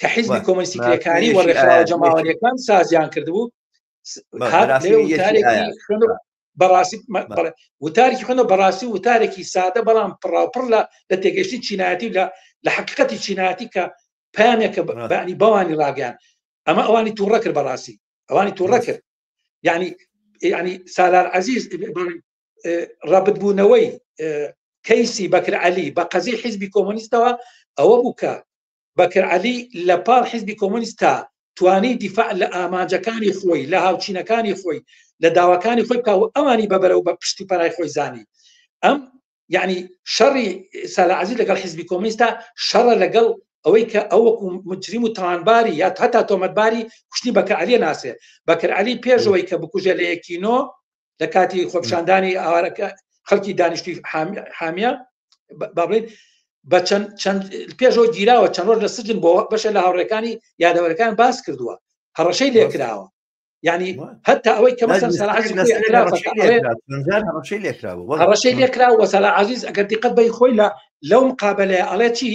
کە حیزبی کۆمونیستی کرێکاری و ڕێکخراوە جەماوەریەکان سازیان کردبوو وتارێکی خوێنەوە بەڕاستی وتارێکی سادە بەڵام پڕاوپڕ لە تێگەشتی چینایەتی و لە حقیقەتی چینایەتی کە پامێکە بەعنی بەوانی ڕاگەیان ئەمە ئەوانی تووڕە کرد بەڕاستی ئەوانی تووڕە کرد یعنی سالار عەزیز ڕابردبوونەوەی کەیسی بەکر عەلی بە قەزی حیزبی کۆمونیستەوە ئەوە بوو کە بەکر عەلی لە پاڵ حیزبی کۆمونیستا توانی دیفاع لە ئامانجەکانی خۆی لە هاوچینەکانی خۆی لە داواکانی خۆی بکە و ئەوانی بەبەرەوە بە پشتی پەرای خۆی زانی ئەم یعنی شەڕی سالار عەزیز لەگەڵ حیزبی کۆمونیستا شەڕە لەگەڵ ئەوەی کە ئەوەکو مجرم و تاوانباری یا هەتا تۆمەتباری کوشتنی بەکر عەلی ناسێ بەکر عەلی پێشەوەی کە بکوژێ لە یەکینۆ لە کاتی خۆپشاندانی ئاوارەکە خەڵکی دانیشتوی حامیە بابڵێن بە چەند پێشەوە گیراوە چەند ڕۆژ لە سجن بۆ بەشە لە هاوڕێکانی یادەوەرەکان باس کردووە هەڕەشەی لێکراوە یعنی هەتا ئەوەی کە مەسەن سالار عەزیز هەڕەشەی لێکراوە و سالار عەزیز ئەگەر دیقەت بەی خۆی لەو مقابلەیە ئەڵێ چی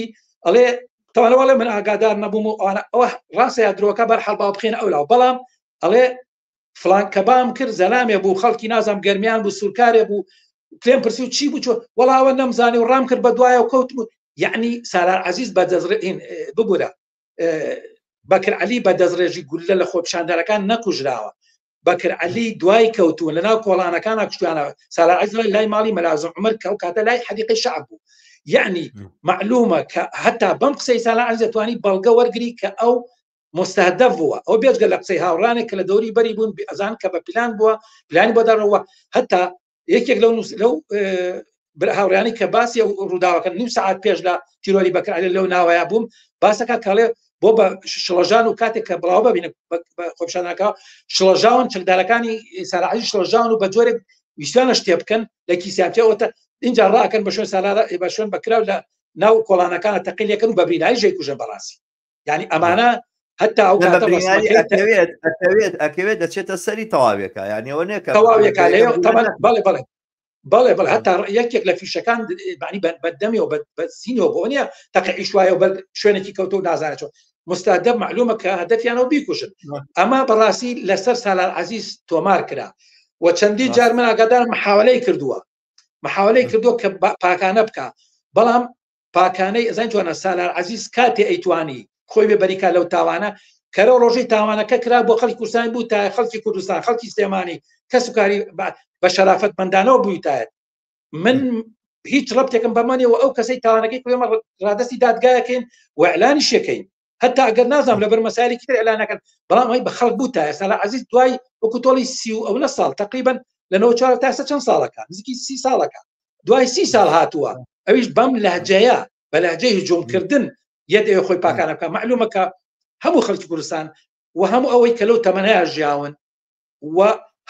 ئەڵێ تەوانەوەڵێ من ئاگادار نەبووم و ئەوە ڕاستە درۆکە بەرحەڵ با بخێنە ئەولاو بەڵام ئەڵێ فلان کەبام کرد زەلامێ بوو خەڵکی نازام گەرمیان بوو سوورکارێ بوو پێم پرسی و چی بوو چۆ وەڵاوە نەمزانی و ڕام کرد بە دوایە و کەوت بوو یعنی سالار عەزیز بە دەزڕین ببوورە بەکر عەلی بە دەزڕێژی گولە لە خۆپشاندەرەکان نەکوژراوە بەکر عەلی دوای کەوتووە لەناو کۆڵانەکانە کوشتیانەوە سالار عەزیز لای ماڵی مەلازم عومەر کەو کاتە لای حەدیقەی شەعب بوو یعنی معلومە کە هەتا بەم قسەی سالار عەزیز دەتوانی بەڵگە وەرگری کە ئەو مستهدف بووە ئەو بێجگە لە قسەی هاوڕانێک کە لە دەوری بەری بوون ئەزان کە بە پلان بووە پلانی بۆ داڕەوە هەتا یەکێک لەو هاوڕیانی کە باسی ڕووداوەکە نیم سەعات پێش لە تیرۆری بەکر عەلی لەو ناوەیە بووم باسەکە کاڵێ بۆ بە شڵەژان و کاتێک کە بڵاو ببینە خۆپشانەکە شڵەژاون چەکدارەکانی سالار عەزیز شڵەژاون و بە جۆرێک ویستوانە شتێ بکەن لە کیسیانتەوەتە اینجا ڕاکەن بە شوێن سالار بە شوێن بەکراو لە ناو کۆڵانەکانە تەقیلەکەن و بە برینایی ژێ کوژە بەڕاستی یعنی ئەمانە هەتا ئەو ئەکەوێت دەچێتە سەری تەواوێکە یانیەوە نێکە تەواوێکە بەڵێ هەتا یەکێک لە فیشەکان بەدەمیەوە بە سینەوە بۆ نیە تەقیعی شوایە و بە شوێنێکی کەوتۆ و نازانێتەوە مستهدف معلومه کە هەدەفیانەوە بیکوشن ئەمە بەڕاستی لەسەر سالار عەزیز تۆمار کرا و چەندی جار من ئاگادار محاولەی کردووە کە پاکانە بکە بەڵام پاکانەی ئەزان چۆنە سالار عەزیز کاتێ ئەیتوانی خۆی بێ بەریکا لەو تاوانە کەرە ڕۆژەی تاوانەکە کرا بۆ خەڵکی کوردستان بوو تا خەڵکی کوردستان خەڵکی سلێمانی کەس و کاری بە شەرافەتمەندانەوە بوویتایەت من هیچ ڕەبتێکم بەمانەوە ئەو کەسەی تاوانەکەی کوێمە ڕادستی دادگایەکەین و ئەعلانی شەکەین هەتا ئەگەر نازانم لەبەر مەسایلێکی تر ئەعلانەکەن بەڵام ئەوەی بە خەڵک بوو تایە سالار عەزیز دوای وەکو تۆڵی 30 ساڵ تقریبا لە 94 تا چەند ساڵەکە نزیکی 30 ساڵەکە دوای 30 ساڵ هاتووە ئەویش بەم لەهجەیە بە لەهجەی هجوومکردن یەدەوێ خۆی پاکانە بکە معلومەکە هەموو خەڵکی کوردستان و هەموو ئەوەی کە لەو تەمەنەیە ژیاون و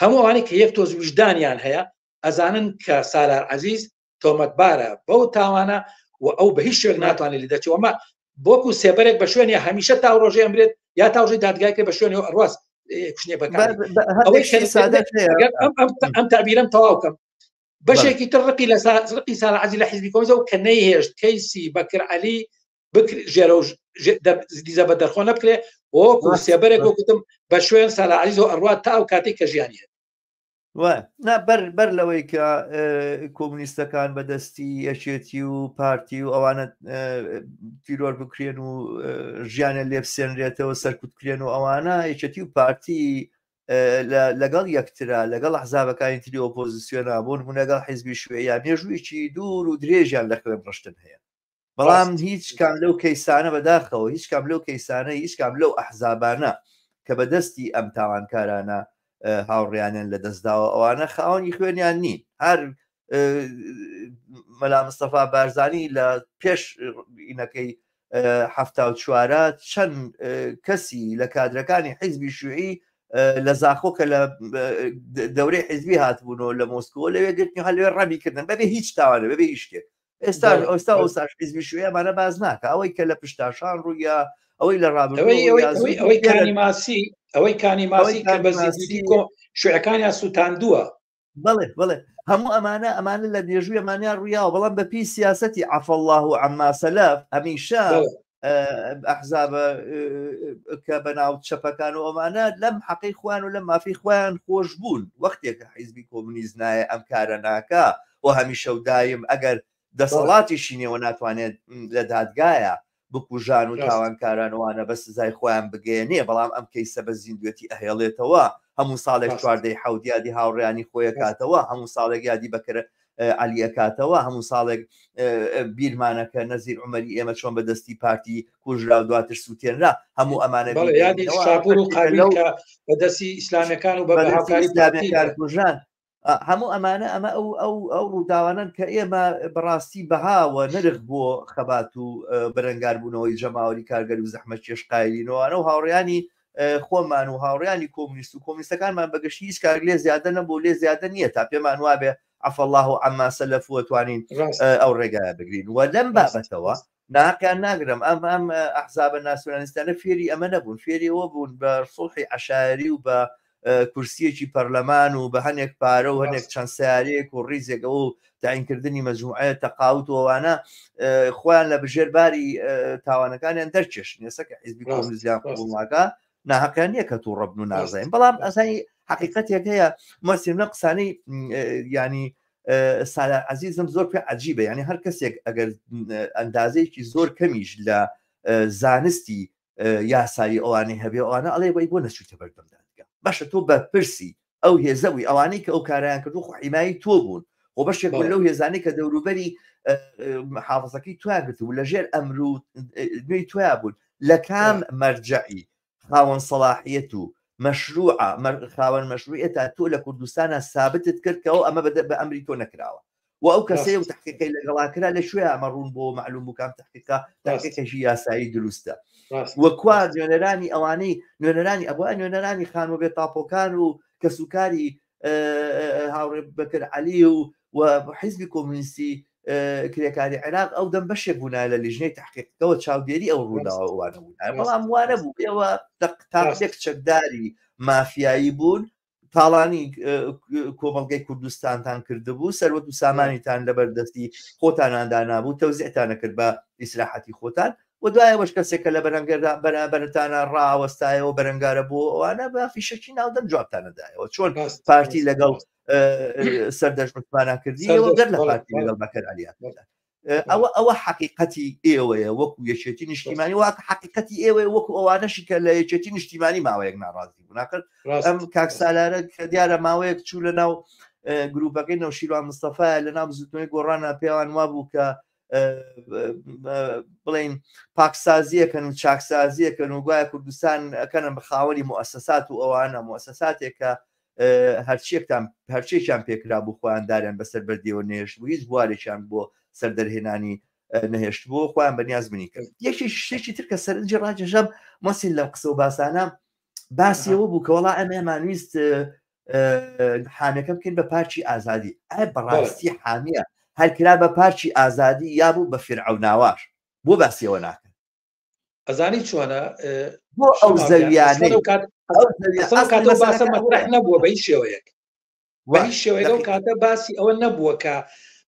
هەموو ئەوانەی کە یەک تۆز وجدانیان هەیە ئەزانن کە سالار عەزیز تۆمەتبارە بەو تاوانە و ئەو بە هیچ شوێک ناتوانێت لی دەچێت وەمە بۆکو سێبەرێک بە شوێنی هەمیشە تا ڕۆژەی ئەمرێت یا تا ڕۆژەی دادگای کرد بە شوێنی ئەڕواز کوشتێ بەکار ئەم تعبیرم تەواو بکەم بەشێکی تر ڕقی لە ڕقی سالار عەزیز لە حیزبی کۆمونیستە و کە نەیهێشت کەیسی بەکر عەلی ژێرە دیزە بە دەرخۆ نەبکرێ وەکو سێبەرێک وەکوتم بە شوێن سالار عەزیز و ئەڕوا تا ئەو کاتێک کە ژیانی هەیە بەر لەوەی کە کۆمونیستەکان بەدەستی یەکێتی و پارتی و ئەوانە تیرۆر بکرێن و ژیانە لێبسێنرێتەوە سەرکوت کرێن و ئەوانە یەکێتی و پارتی لەگەڵ یەکترا لەگەڵ ئەحزابەکانی تری ئۆپۆزیسیۆنا بوون و لەگەڵ حیزبی شوێیان مێژوویکی دوور و درێژیان لە خوێن ڕشتن هەیە بەڵام هیچ کام لەو کەیسانە بەداخەوە هیچ کام لەو کەیسانە هیچ کام لەو ئەحزابانە کە بەدەستی ئەم تاوانکارانە هاوڕیانیان لە دەستداوە ئەوانە خاوەنی خوێنیان نین هەر مەلا مستەفا بارزانی لە پێش ئینەکەی 74 چەند کەسی لە کادرەکانی حیزبی شوعی لە زاخۆکە لە دەورەی حیزبی هاتبوونەوە لە مۆسکۆ لەوێ گرتنی هەلوێ ڕەبیکردن بەبێ هیچ تاوانە بەبێ هیچ شتێک ئێستا ئەوساش حیزبی شوێیەمانە باز ناکە ئەوەی کە لە پشتاشان ڕوویە ئەوەی لە ئەوەی کانی ماسی کە بەزیدی شوێەکانیان سووتاندووە بڵێ هەموو ئەمانە لە دێژووی ئەمانیان ڕوویاوە بەڵام بەپی سیاسەتی عەفە الله عەما سەلەف هەمیشە ئەحزابە کە بەناو چەپەکان و ئەمانە لەم حەقی خوان و لەم مافی خۆیان خۆش بوون وەختێکە حیزبی کۆمونیست نایە ئەم کارە ناکە و هەمیشە و دایم ئەگەر دەسەڵاتیشی نێوە ناتوانێت لە دادگایە بکوژان و تاوانکارانوانە بە سزای خۆیان بگەێنێ بەڵام ئەم کەیسە بە زیندوێتی ئەهێڵێتەوە هەموو ساڵێک چواردەی حەودیادی هاوڕیانی خۆیە کاتەوە هەموو ساڵێک یادی بەکرە عەلیە کاتەوە هەموو ساڵێک بیرمانەکە نەزیر عومەری ئێمە چۆن بەدەستی پارتی کوژرا و دواتر سووتێنرا هەموو ئەمانە یادی شاپور و قابیل کە بەدەستی ئیسلامیەکان و بە هاوکاری ئیسلامیەکان کوژران هەموو ئەمانە ئەمە ئەو ڕووداوانن کە ئێمە بەڕاستی بەهاوە نرخ بۆ خەبات و بەرەنگاربوونەوەی جەماوەری کارگەر و زەحمەت کێشقایلینەوەوانە و هاوڕیانی خۆمان و هاوڕیانی کۆمونیست و کۆمونیستەکانمان بەگەشتی هیچ کار لێ زیادە نەبوو لێ زیادە نییە تا پێمان وابێ عەفە الله عەما سەلەف وتوانین ئەو ڕێگایە بگرین و لەم بابەتەوە ناقیان ناگرم ئەم ئەحزابە ناسیۆنالیستانە فێری ئەمە نەبوون فێری ئەوە بوون بە سوڵحی عەشایری و بە کورسیەکی پەرلەمان و بە هەنێک پارە و هەنێک چەند سیارەیەک و ڕیزێکەوە و تعینکردنی مەجموعەیە تەقاوتەوەوانە خۆیان لە بژێرباری تاوانەکانیان دەرچێشن ێستا کە حیزبی کۆمونیستیان قبوڵناکە ناحەقیان نییە کە توو ڕەبن و نازانین بەڵام ئەزانی حقیقەتێک هەیە مەسیرنە قسانەی ینی سالار عەزیزم زۆر پێ عەجیبە ینی هەر کەسێک ئەگەر ئەندازەیەکی زۆر کەمیش لە زانستی یاسایی ئەوانەی هەبێ ئەوانە ئەڵێ بۆی بۆ نەچووتە بەردەمدا باشە تۆ بە پرسی ئەو هێزەوی ئەوانەی کە ئەو کارایان کردو خۆ حیمایی تۆ بوون خۆ بەشێک لەو هێزانەی کە دەوروبەری حافزەکەی تویان گرت و لەژێر ئەمر و نوێی تویا بوون لە کام مەرجعی خاوەن سەلاحیەت و مەشروعە خاوەن مەشروعیەتە تۆ لە کوردستانە سابتت کرد کە ئەو ئەمە بە ئەمری تۆ نەکراوە و ئەو کەسەیە و تحقیقی لەگەڵاکرا لە شوێ ئەمە ڕوون بۆ معلوم بوو کام تحقیقێکی یاسایی دروستە وەکوا نوێنەرانی ئەوانەی نوێنەرانی ئەبووە نوێنەرانی خانوە بێ تاپۆکان و کەسوکاری هاوڕێ بەکر عەلی و حیزبی کۆمونیستی کرێکاری عێراق ئەو دەم بەشێک بوونا لە لیژنەی تحقیقەوە چاودێری ئەو ڕووداوانە بوون بەڵام وانە بوو ئێوە تاقێک چەکداری مافیایی بوون پاڵانی کۆمەڵگەی کوردستانتان کردبوو سەروەت و سامانیتان لەبەردەستی خۆتاناندا نابوو تەوزیعتانە کرد بە ئیسلاحەتی خۆتان و دوایەوەش کەسێکە لە بەرەتانە ڕاوەستایەوە بەرەنگارە بوو ئەوانە بە فیشەکی ناودەن جوابتانەدایەوە چۆن پارتی لەگەڵ سەردەشمتمانە کردیەوە گەر لە پارتی لەگەڵ بەکەر علیات ئەوە حقیقەتی ئێوەیە وەکو یەکێتی نیشتیمانی واکە حقیقەتی ئێوەیە وەکو ئەوانەشی کە لە یەکێتی نیشتیمانی ماوەیەک ناڕازی بوو ناکرد ئەم کاکسالارە کە دیارە ماوەیەک چوو لە ناو گروپەکەی نەوشیروان مستەفا لە ناو زوتنەوەی گۆڕانە پێیان وا بوو کە بڵین پاکسازیەکەن و چاکسازیەکەن و گوایە کوردستان ئەکەنە بە خاوەنی مؤسسات و ئەوانە مؤسساتێکە هەرچێکیان پێکرا بوو خۆیان داریان بەسەر بەردیەوە نێشت بوو هیچ بوارێکیان بۆ سەردەرهێنانی نەهێشت بوو خۆیان بەنیاز بنی کرد یەکی شتێکی تر کە سەرنجی ڕاجەژەم مەسیل لەم قسە و باسانە باسیەوە بوو کە وەڵا ئەمانویست حامیەکە بکەین بە پارچی ئازادی ئای بەڕاستی حامیە هەرکرا بە پارچی ئازادی یا بوو بە فرعەوناوار بۆ باسیەوە ناکەن ئەزانی چۆنە بۆ ئەو زەویانەی باسە مەطرح نەبووە بە هیچ شێوەیەک بە هیچ شێوەیە لەو کاتە باسی ئەوە نەبووە کە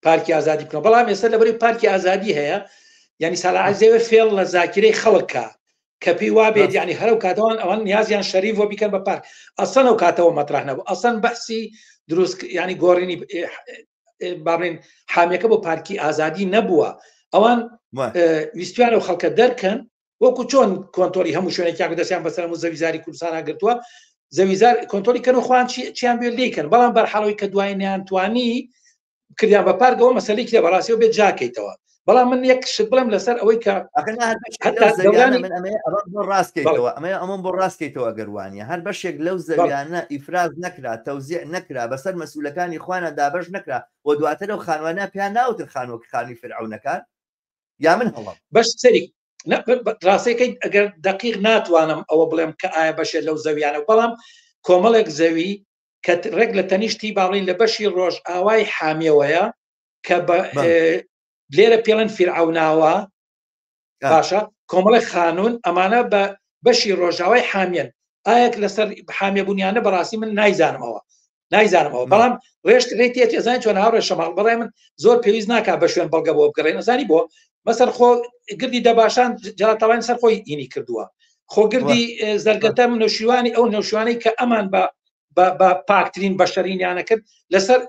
پارکی ئازادی بکەن بەڵام ئێستا لەبەری پارکی ئازادی هەیە ینی سالاعزێوە فێڵ لە زاکرەی خەڵکە کە پێی وابێت ینی هەرو کاتەوان ئەوان نیازیان شەریف بۆ بیکەن بە پارک ئەسەن ئەو کاتەوە مەطرح نەبوو ئەسەن بەحسی دروست ینی گۆڕینی باڵێن حامیەکە بۆ پارکی ئازادی نەبووە ئەوان ویستیانە و خەڵکە دەرکەن وەکو چۆن کۆنتۆری هەموو شوێنێکیان دەستیان بەسەر و زەویزاری کوردستان گرتووە زەویزار کۆنتۆری کەن و خوان چیان بێ لێکن بەڵام بەرحاڵەوەی کە دوای نیانتوانی کردیان بە پارکەوە مەسەلەی لە بەڕاستیەوە بێت جاکەیتەوە بەڵام من یەک شت بڵێم لەسەر ئەوەی کە ڕاستکەیتەوە ئەمە بۆ ڕاستکەیتەوە گەروانە هەر بەشێک لەو زەویانە ئیفراز نەکرا تەوزیع نەکرا بەسەر مەسئولەکانی خوانە دابەش نەکرا و دواتر ئەو خانوانە پیان ناوتر خانوەکە خانی فرعەونەکان یا من هەڵم بەش سەری ڕاستەکەی ئەگەر دقیق ناتوانم ئەوە بڵێم کە ئایا بەشێت لەو زەویانە بەڵام کۆمەڵێک زەوی کە ڕێک لە تەنیشتی باڵین لە بەشی ڕۆژ ئاوای حامیەوەیە کە لێرە پێڵەن فرعەوناوە باشە کۆمەڵی خانوون ئەمانە بە بەشی ڕۆژاوای حامیان ئاەک لەسەر حامیە بوونیانە بەڕاستی من نایزانمەوە بەڵام ڕێشت ڕێتێت ئەزان چۆن هاوڕێ شەماڵ بەڵای من زۆر پێویست ناکا بە شوێن بەڵگە بۆ بگەڕێن ئەزانی بۆ مەسەر خۆ گردی دەباشان جاتاوان سەر خۆی ئینی کردووە خۆ گردی زەرگەتە نەوشیوانی ئەو نەوشیوانەی کە ئەمان بە پاکترین بەشەرینیانە کرد لەسەر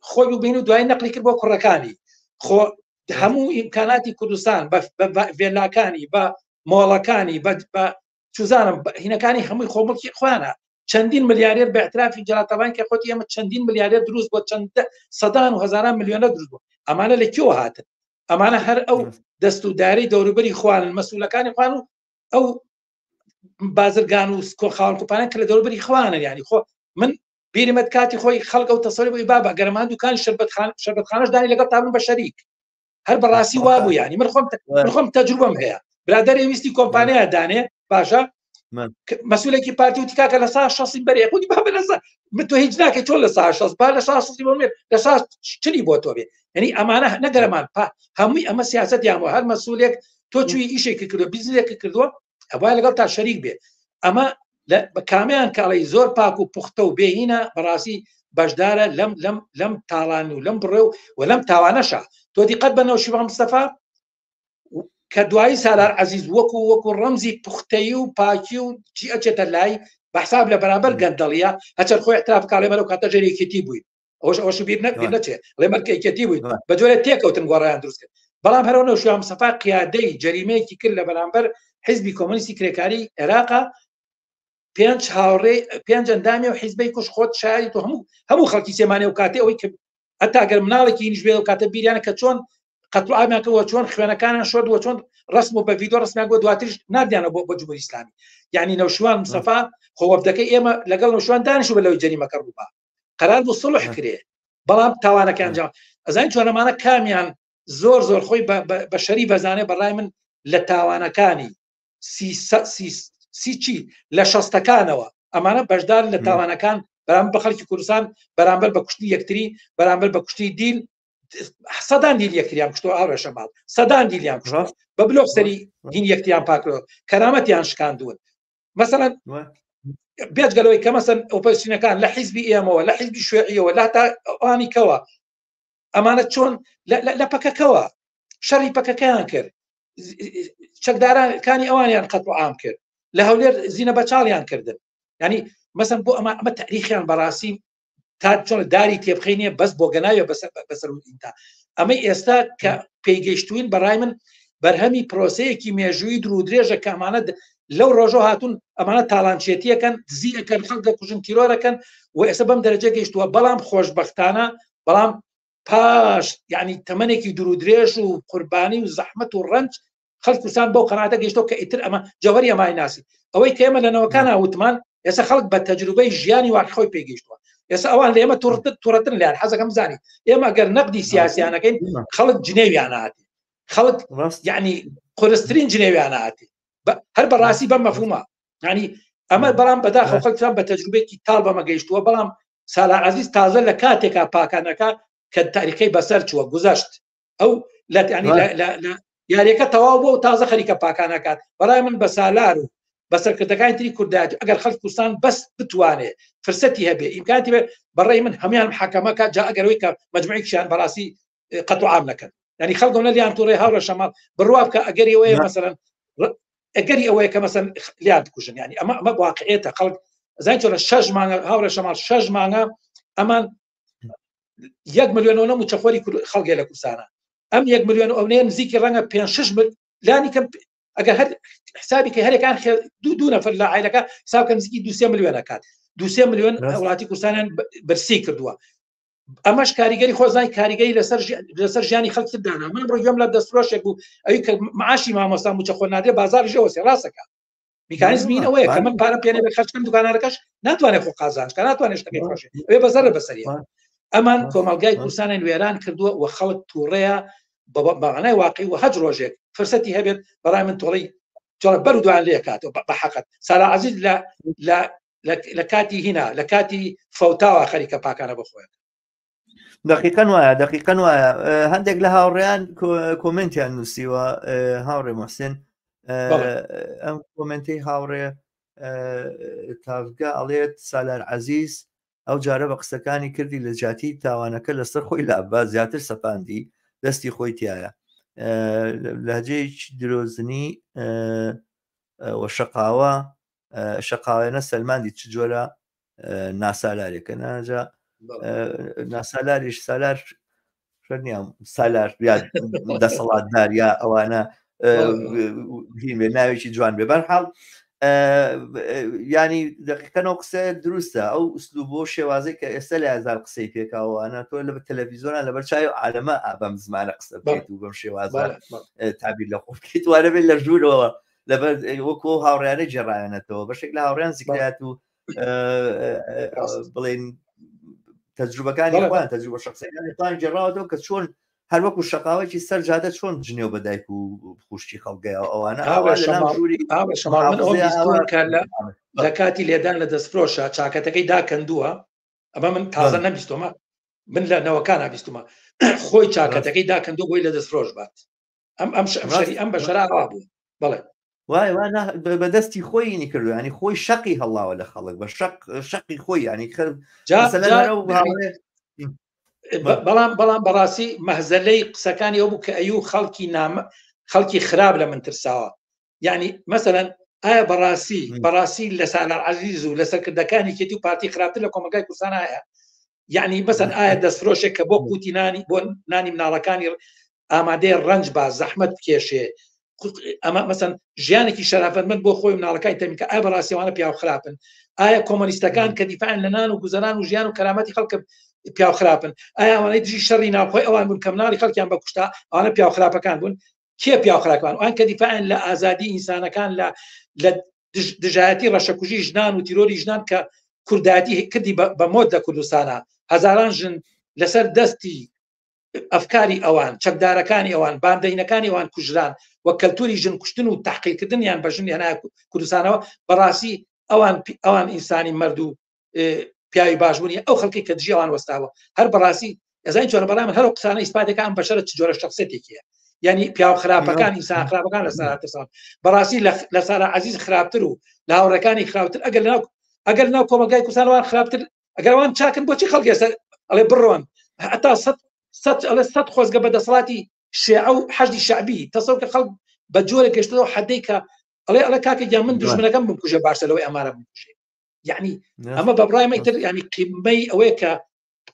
خۆی ببین و دوای نەقلی کرد بۆ کوڕەکانی خۆ هەموو ئیمکاناتی کوردستان بە ڤێلاکانی بە مۆڵەکانی بە چوزانم هینەکانی هەمووی خۆمڵکی خوانە چەندین ملیارێر بە ئەترافی جەلاتەبان کە خۆتی ئێمە چەندین ملیارێر دروست بۆ چەند سەدان و هەزاران میلیۆنە دروست بوو ئەمانە لەکوێوە هاتن ئەمانە هەر ئەو دەستورداری دەوروبەری خوانن مەسئولەکانی خوان و ئەو بازرگان و خاوەن کوپانیان کە لە دەوروبەری خوانن یعنی خۆ من بیرمەت کاتی خۆی خەڵکە و تەسەوری بووی بابا گەرەمان دوکان شەربەتخانەش دانی لەگەڵ تابن بە شەریک هەر بەڕاستی وابوو ینی من خۆم تەجروبەم هەیە برادەر ویستی کۆمپانیا دانێ باشە مەسئولێکی پارتی وتی کاکە لە سا 6 بەرێ خودی بابە لەسا تۆ هیچ ناکەی چۆن لە سا 6 با لە سا 6 بۆ لە سا چلی بۆ تۆ بێ یعنی ئەمانە نەگەرەمان هەمووی ئەمە سیاسەتیان بووە هەر مەسئولێک تۆ چووی ئیشێکی کردو بیزنسێکی کردووە ئەوای لەگەڵ تا شەریک بێ ئەمە بە کامیان کاڵی زۆر پاک و پوختە و بێهینە بەڕاستی بەشدارە لەم تاڵان و لەم بڕێ و لەم تاوانەشە تۆ دیقەت بە نەوشیروان مستەفا کە دوایی سالار عەزیز وەکو ڕەمزی پوختەیی و پاکی و چی ئەچێتە لای بەحساب لە بەرامبەر گەندەڵیە هەچەر خۆی اعتراف کاڵێ مەرە و کاتە ژێریەکێتی بووین ئەوش بیر نەچێت لێ مەرکێتی بووین بە جۆرە تێکەوتن گۆڕیان دروست کرد بەڵام هەرەوە نەوشیروان مستەفا قیادەی جەریمەیەکی کرد لە بەرامبەر حیزبی کۆمۆنیستی کرێکاری عێراقا 5 هاوڕێ 5 ئەندامی و حیزبەی کوش خۆت شاری تۆ هەموو خەڵکی سێمانێ و کاتێ ئەوەی کە هەتا گەر مناڵێکی نیش بێ و کاتە بیریانە کە چۆن قەتڵ ئامیانکەوە چۆن خوێنەکانیان شۆردووە چۆن ڕسم و بە ڤیدۆ ڕسمیان بۆ دواتریش نادیانە بۆ جمهوری ئیسلامی یعنی نەوشیروان مستەفا خۆ وەفدەکەی ئێمە لەگەڵ نەوشیروان دانیشتووە بە لەوەی جەریمەکە ڕووبا قەرار بوو سڵح کرێ بەڵام تاوانەکان جام ئەزانین چۆنەمانە کامیان زۆر خۆی بە شەری بەزانێ بەڕای من لە تاوانەکانی چی لە شەستەکانەوە ئەمانە بەشدار لە تاوانەکان بەرامبەر بە خەڵکی کوردستان بەرامبەر بە کوشتنی یەکتری بەرامبەر بە کوشتی دیل سەدان دیل یەکتریان کوشتووە ئاڕێشە ماڵ سەدان دیلیان کوشتووە بە بلۆک سەری دین یەکتریان پاکرەوە کەرامەتیان شکاندوون مەسەڵەن بێجگەلەوەی کە مەسەن ئۆپۆزیسیۆنەکان لە حیزبی ئێمەوە لە حیزبی شوێعیەوە لە تا ئەوانی کەوە ئەمانە چۆن لە پەکەکەوە شەڕی پەکەکەیان کرد چەکدارەکانی ئەوانیان قەت و عام کرد لە هەولێر زینە بەچاڵیان کردن ینی مەسەن بۆ ئەمە تاریخیان بەڕاستی تا چۆن داری تێبخەی نییە بەس بۆ گەناوی بەسەر ئینتا ئەمە ئێستا کە پێیگەیشتوین بەڕای من بەرهەمی پرۆسەیەکی مێژووی درودرێژە کە ئەمانە لەو ڕۆژۆ هاتوون ئەمانە تاڵانچێتیەکەن دزیەکەن خەڵک دەکوژن تیرۆرەکەن و ئێستا بەم دەرەجە گەیشتووە بەڵام خۆشبەختانە بەڵام پاش یعنی تەمەنێکی درودرێژ و قوربانی و زەحمەت و ڕەنج خەڵک کوردستان بەو قەناعەتە گەیشتەوە کە ئیتر ئەمە جەوهەری ئەمای ناسی ئەوەی کە ئێمە لەنەوەکان وتمان ئێستا خەڵک بە تەجروبەی ژیانی واقعی پێگەیشتووە ئێستا ئەوان لە ئێمە تووڕەتن لێیان حەزەکەم زانی ئێمە ئەگەر نەقدی سیاسیانەکەین خەڵک جنێویان هاتی خەڵک یعنی قورسترین جنێویان هاتی هەر بەڕاستی بەم مەفهومە ینی ئەمە بەڵام بەداخەوە خەڵکتان بە تەجروبەیەکی تاڵ بەمە گەیشتووە بەڵام سالا عەزیز تازە لە کاتێکا پاکانەکە کە تاریخەی بەسەر چووە گوزەشت ئەو لە یاریەکە تەواو بووە و تازە خەریکە پاکانەکات بەڵای من بە سالار و بەسەرکردەکانی تری کوردایەتی ئەگەر خەڵک کوردستان بەس بتوانێت فرسەتی هەبێ ئیمکاناتی بێ بەڕێی من هەمان محاکەمەکە جا ئەگەرەوەی کە مەجموعێکیان بەڕاستی قەت و عام نەکەن ینی خەڵک لیان تووڕێ هاوڕە شەماڵ بڕوا بکە ئەگەری ئەوەیە مەسەڵەن ئەگەری ئەوەیە کە مەسەن لیان بکوژن ینی ئەمە واقعێتە خەڵک زین چۆن 6 مانگە هاوڕە شەماڵ 6 مانگە ئەمان 1 ملیۆن و نەم چەخۆری خەڵگێ لە کوردستانە ئەم 1 ملیۆن ئەوەیە نزیکی ڕەنگە 5-6 لانی کەم ئەگەر هەر حسابی کە هەرێکان دوو نەفر لە عایلەکە حساب کە نزیکی 2 ملیۆن کات 2 ملیۆن وڵاتی کوردستانیان بەرسی کردووە ئەمەش کاریگەری خۆزای کاریگەری لەسەر ژیانی خەڵکی دانا من بڕۆ گوێم لە دەستفرۆشێک بوو ئەوی کە معاشی مامۆستا موچەخۆ نادرێ بازاری ژەوەسێ ڕاستەکە میکانیزمین ئەوەیە کە من پارەم پێ نەبێ خەرجکەم دوکانارەکەش ناتوانێت خۆ قازانج کە ناتوانێت شتەکەی فڕۆشێ ئەوێ بەزەرە بەسەریە ئەمان کۆمەلگای کوردستانیان وێران کردووە و خەڵک تووڕەیە بەمانای واقعی و هەج ڕۆژێک فرسەتی هەبێت بەڕای من تۆڵی بەر و دوان لێ کاتەوە بە حەقەت سالا عەزیز لە کاتی هینا لە کاتی فەوتاوە خەریکە پاکانە بخۆیان دقیقاً وایە هەندێک لە هاوڕێیان کۆمنتیان نووسیوە هاوڕێ مەحسین ئەم کۆمنتی هاوڕێ تاڤگا ئەڵێت سالار عەزیز ئەو جارە بە قسەکانی کردی لە جاتی تاوانەکە لەسەر خۆی لە عەباس زیاتر سەپاندی دەستی خۆی تایە لەهجەیەکی درۆزنی وە شەقاوێنە سەلماندی چ جۆرە ناسالارێکە ناجا ناسالاریش سالار نیام سالار دەسەڵاتدار یا ئەوانە هینێ ناوێکی جوان بێ بەرحاڵ ینی دقیقەنەوە قسە دروستە ئەو ئوسلوب بۆ شێوازەی کە ئێستا لە هزار قسەی پێکاوانە تۆ لە تەلەڤیزۆنە لەبەر چای و عالەمە بەم زمانە قسە بکەیت و بەم شێوازە تابیر لە خۆ بکەیت وارە بێت لە ژوورەوە لەبەر وەکو هاوڕیانەی جێڕایەنێتەوە بەشێک لە هاوڕیان زیکرات و بڵێن تەجروبەکانی خۆیان تەجروبە شەخسیەکانی خۆیان جێڕاوەتەوە کە چۆن هەر وەکو شەقاوەکی سەر جادە چۆن جنێو بەدایک و خوشتی خەڵگەیە ئەوانە لە کاتی لێدان لە دەستفرۆشە چاکەتەکەی داکەندووە ئەمە من تازە نەبیستۆمە من لە نەوەکان نبیستمە خۆی چاکەتەکەی داکەندوو بۆی لە دەستفرۆش بات ئەم بەشەراوا بوو بەڵێ وای بەدەستی خۆی کردو ینی خۆی شەقی هەڵاوە لە خەڵک بە شەقی خۆی ینی بەڵام بەڕاستی مەهزەلەی قسەکانی ئەو بوو کە ئەیوو خەڵکی خراپ لە من ترساوە یعنی مەسەلەن ئایا بەڕاستی لە سالار عەزیز و لە سەرکردەکانی کێتی و پارتی خراپتر لە کۆمەلگای کوردستان هەیە یعنی مەسەن ئایا دەستفرۆشێک کە بۆ قوتی بۆ نانی مناڵەکانی ئامادەی ڕەنج با زەحمەت بکێشێ ئەمە مەسەن ژیانێکی شەرافەتمەند بۆ خۆی مناڵەکانی تەمینکە ئایا بەڕاستیەوانە پیاو خراپن ئایا کۆمۆنیستەکان کە دیفاعن لە نان و گوزەران و ژیان و کەرامەتی خەڵک پیاو خراپن ئایا ئەوانەی دژی شەڕی ناوخۆی ئەوان بوون کە مناڵی خەڵکیان بەکوشتا ئەوانە پیاو خراپەکان بوون کێ پیاو خراپەکان ئەوان کە دیفاعن لە ئازادی ئینسانەکان لە دژایەتی ڕەشەکوژی ژنان و تیرۆری ژنان کە کوردایەتی کردی بە مۆد لە کوردستانە هەزاران ژن لەسەر دەستی ئەفکاری ئەوان چەکدارەکانی ئەوان باندەینەکانی ئەوان کوژران وە کەلتوری ژن کوشتن و تحقیقکردنیان بە ژن هێنایە کوردستانەوە بەڕاستی ئەوان ئینسانی مەرد و پیاوی باشبوونی ئەو خەڵکی کە دژی ئەوان وەستاوە هەر بەڕاستی ئەزای چۆن بەڵام من هەرو قسانە ئیسپاتەکان بەشەرە چ جۆرە شخصێتێکیە یعنی پیاو خراپەکان ئینسان خراپەکان لەسەر بەڕاستی لە سالار عەزیز خراپتر و لە هاوڕەکانی خراپتر ئەگەر ناو کۆمەلگای کوردستانەوان خراپتر ئەگەر ئەوان چاکن بۆچی خەڵک ئێستا ئەڵێ بڕۆن هەتا 100 خۆزگە بەدەسەڵاتی شیعە و حەشدی شەعبی تەسەوکە خەڵک بە جۆرە گەشتەوە حەدەی کە ئەڵێ کاکە گیان من دوژمنەکەم بکوژە باشتر لەوەی ئەمانە بکوژێ. یعنی ئەمە بە بڕای مەیتر ینی قیمەی ئەوەیە کە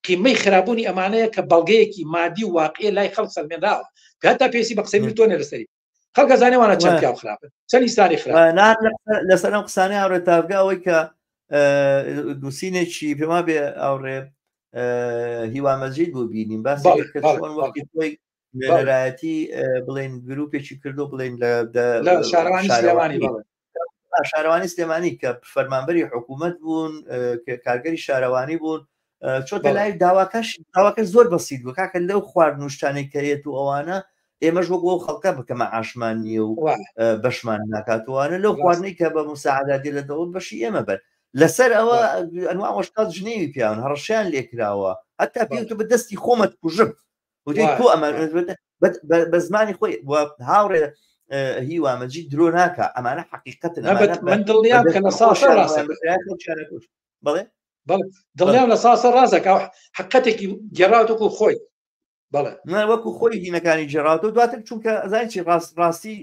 قیمەی خراپبوونی ئەمانەیە کە بەڵگەیەکی مادی و واقعی لای خەڵک سەرمێنراوە هەتا پێویستی بە قسەی تۆ نەرسەری خەڵک زانێوانە چەند پیا خراپن چەند ئیسانی خراپ لەسەر ئەم قسانەی هاوڕێ تافگا ئەوەی کە دووسینێکی پێما بێ ئاوڕێ هیوا مەجید بوو بینیم باسی وەختی تۆی نێرایەتی بڵێن گروپێکی کردو بڵێن لە شارەوانی سلێمانی شارەوانی سلێمانی کە فەرمانبەری حکوومەت بوون کارگەری شارەوانی بوون چۆتە لای داواکەش زۆر بەسیت بوو کاکە لەو خواردنوشتانەی کە هێت و ئەوانە ئێمەش وەک بۆ خەڵکە بکەمە عاشمان نییە و بەشمان ناکاتوانە لەو خواردنەی کە بە موساعداتی لە دەوڵەت بەشی ئێمە بەر لەسەر ئەوە ئەنوا وەشتات ژنێوی پیاون هەڕەشیان لێکراوە هەتا پێوتە بە دەستی خۆمەت کوژم وتی تۆ ئەمە بە زمانی خۆی هاوڕێ هیوا مەجید درۆ ناکە ئەمانە حقیقەتن من دڵنیام کە لە ساسە ڕاستە بڵێ دڵنیام لە ساسە ڕاستەکە حقەتێکی گێڕاوتەکو خۆی بەڵێ وەکو خۆی هینەکانی جێڕاتەوە دواتر چونکە زانیی ڕاستی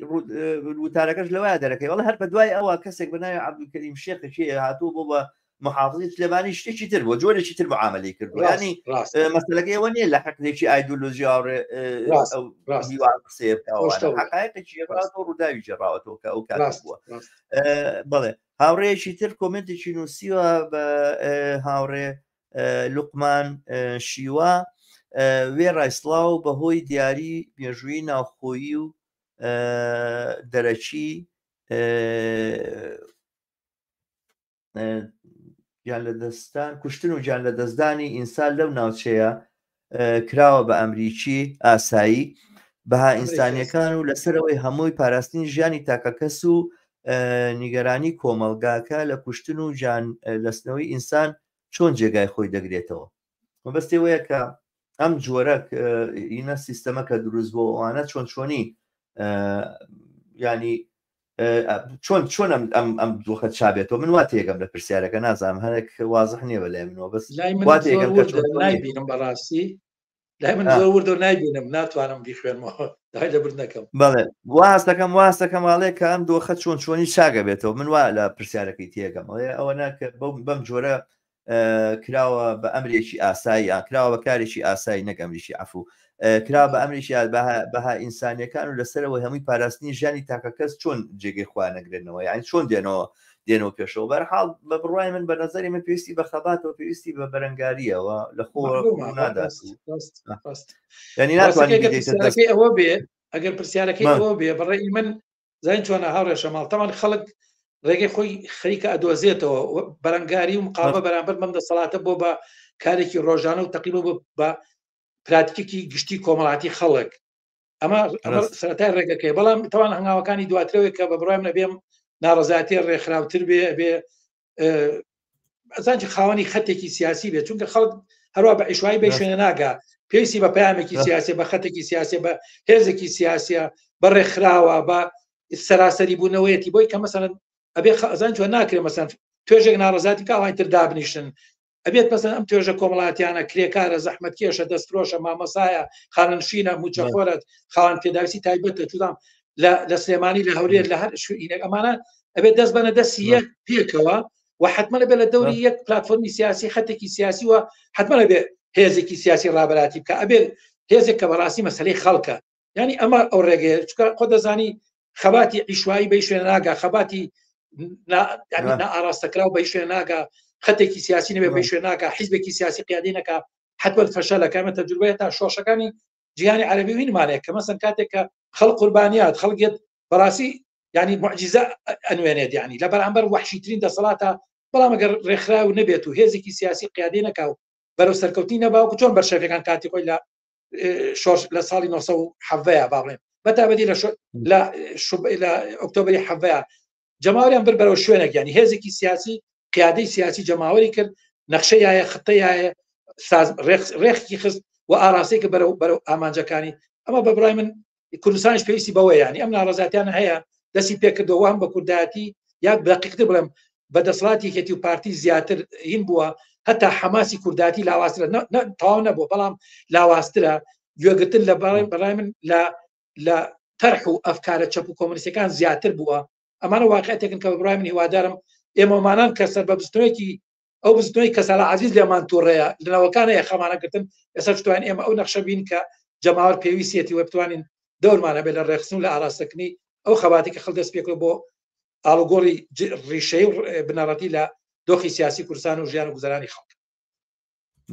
وتارەکەش لەوایە دەرەکەی وڵ هەر بە دوای ئەوە کەسێک بەناوی عەبدولکەریم شێخێکی هاتوو بۆ بە محافظی سلێمانی شتێکی تر بۆ جۆرێکی تر معاملەی کردو ینی مەسەلەکە ئەوە نییە لە حەقێکی ئایدۆلۆژی هاوڕێ هیوان قسێ حقایەتێکی ڕاستەوە ڕووداوی جێڕاوەتەوە کە ئەو کات بووە بڵێ هاوڕێیەکی تر کۆمنتێکی نووسیوە بە هاوڕێ لوقمان شیوا وێ ڕایسلااو بەهۆی دیاری مێژووی ناوخۆیی و دەرەچی گیان لە دەستان کوشتن و گیان لە دەستدانی ئینسان لەو ناوچەیە کراوە بە ئەمریکی ئاسایی بەها ئینسانیەکان و لەسەرەوەی هەمووی پاراستنی ژیانی تاکەکەس و نیگەرانی کۆمەلگاکە لە کوشتن و گیان لەستنەوەی ئینسان چۆن جێگای خۆی دەگرێتەوە مەبەستی وەیە کە ئەم جۆرە ئینە سیستەمەکە دروست بۆ ئەوانە چۆنی ینی چۆن ئەم دۆخە چابێتەوە من وا تێگەم لە پرسیارەکە نازانم هەرێک وازح نییە بە لای منەوە بەس نایبینم بەڕاستی لای من زۆر وردە نایبینم ناتوانم بیخوێنمەوە دای لەبر نەکەم بەڵێ واستەکەم واڵێ کە ئەم دۆخە چۆنی چاگە بێتەوە من وا لە پرسیارەکەی تێگەم ئەوە ناکە بەم جۆرە کراوە بە ئەمرێکی ئاسایی کراوە بە کارێکی ئاسایی نەگەمریشی عفو کرا بە ئەمریشی بەها ئینسانیەکان و لەسەرەوەی هەمووی پاراستنی ژیانی تاکەکەس چۆن جێگەی خوا نەگرێنەوە یان چۆن دێنەوە پێشەوە بەرحاڵ بە بڕای من بە نەزەری من پێویستی بە خەباتەوە پێویستی بە بەرەنگاریەوە لە خۆ نادات ینی ناتوانێت ئەوە بێ ئەگەر پرسیارەکەی ئەوە بێ بەڕێی من زین چۆنە هاوڕێشەماڵ تەمان خەڵک ڕێگەی خۆی خەریکە ئەدۆزێتەوە بەرەنگاری و مقابە بەرامبەر بەم دەسەڵاتە بۆ بە کارێکی ڕۆژانە و تەقیبە بە پراتیکێکی گشتی کۆمەڵاتی خەڵک ئەمە سەرەتای ڕێگەکەی بەڵام تەوان هەنگاوەکانی دواترەوەی کە بە بڕای منە بێم ناڕەزاتی ڕێکخراوتر بێ ئەزانجی خاوەنی خەتێکی سیاسی بێت چونکە خەڵک هەروە بە عیشوایی بە شوێنە ناگا پێویستی بە پەیامێکی سیاسی بە خەتێکی سیاسی بە هێزێکی سیاسە بە ڕێکخراوە بە سەراسەری بوونەوەیەتی بۆی کە مەسەن ئەبێ ئەزان چۆن ناکرێت مەسەن توێژێک ناڕەزاتی کاوای تر دابنیشن ئەبێت مەسەن ئەم توێژە کۆمەڵاتیانە کرێکارە زەحمەتکێشە دەستفرۆشە مامەسایە خانەنشینە موچەخۆرت خاوەن پێداویستی تایبەتە چودام لە سلێمانی لە هەولێر لە هەر شوێنێک ئەمانە ئەبێت دەست بەنە دەستی یەک پێکەوە و حتممە بێت لە دەوری یەک پلتفۆرمی سیاسی خەتێکی سیاسی وە حتممە بێ هێزێکی سیاسی ڕابەتی بکە ئەبێت هێزێک کە بەڕاستی مەسەلەی خەڵکە ینی ئەمە ئەو ڕێگەیە چکە خۆ دەزانی خەباتی عیشوایی بە شوێن ناگا خەباتی ئاراستەکراو بە شوێن ناگا خەتێکی سیاسی نەبێ بە شوێن ناکە حیزبێکی سیاسی قیادی نەکە حتوەل فەشەلەکەمە تەجروبەیە تا شۆشەکانی جیهانی عەرەبی وینمانەیە کە مەسەن کاتێک کە خەڵق قوربانیات خەڵکێت بەڕاستی ینی موعجیزە ئەنوێنێت ینی لە بەرامبەر وەحشیترین دەسەڵاتە بەڵام ئەگەر ڕێکخراو نەبێت و هێزێکی سیاسی قیادی نەکا و بەرەو سەرکەوتی نەباوکو چۆن بەرشەفەکان کاتی خۆی لە ساڵی 1970 با بڵێن بەتابەتی لە ئۆکتۆبری 70 جەماوەریان بر بەرەو شوێنێک ینی هێزێکی سیاسی قیادەی سیاسی جەماوەری کرد نەخشەیە خەتەیە ڕێخی خست و ئاراسەیەکە بەرەو ئامانجەکانی ئەمە بە بڕای من کوردستانیش پێویستی بەوە ینی ئەم ناڕەزاتیان هەیە دەستی پێکردەوە هەم بە کوردایەتی یا بەقیقتر بڵێم بەدەسڵاتی کێتی و پارتی زیاتر هین بووە هەتا حەماسی کورداتی لاوااسترە تەواو نەبوو بەڵام لاوااسترە گوێگرتن لە بەڕای من لە تەرح و ئەفکارە چەپ و کۆمونیستەکان زیاتر بووە ئەمانە واقعەتێکن کە بەڕای من هیوادارم ئێمەمانان کە سەر بە بستنێکی ئەو بستنەوەی کەساڵە عزیز لێمان تووڕەیە لەناوەکانەیە خەمانەگرتن ئێستا توانین ئێمە ئەو نەخشە بین کە جەماوەر پێویستێتی وە بتوانین دەورمانە بێت لە ڕێخستن لە ئاراستەکردنی ئەو خەباتی کە خەڵک دەست پێکرێ بۆ ئاڵوگۆڕی ڕیشەی بنەڕەتی لە دۆخی سیاسی کوردستان و ژیان و گوزەرانی خەڵک.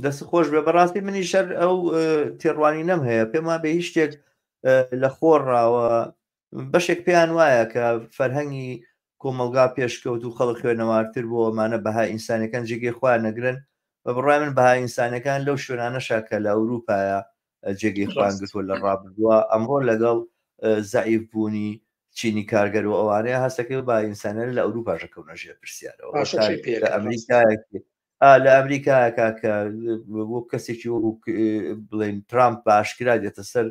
دەست خۆش بێ بەڕاستی منی شەر ئەو تێڕوانی نەم هەیە پێما بە هیچ شتێک لە خۆڕاوە بەشێک پێیان وایە کە فەرهەنگی کۆمەلگا پێشکەوت و خەڵک خوێنەوارتر بۆ ئەمانە بەها ئینسانەکان جێگەی خوا نەگرن بە بڕای من بەها ئینسانەکان لەو شوێنانەشا کە لە ئەوروپایە جێگەی خوان گرتووە لە ڕابردووە ئەمڕۆ لەگەڵ زەعیف بوونی چینی کارگەر و ئەوانەیە هەستەکەی با ئینسانە لە ئەوروپاژەکەونە ژێ پرسیارەوە لە ئەمریکایەکی لە ئەمریکایەکە کە بۆ کەسێکی بڵێن ترامپ باشکرا دێتە سەر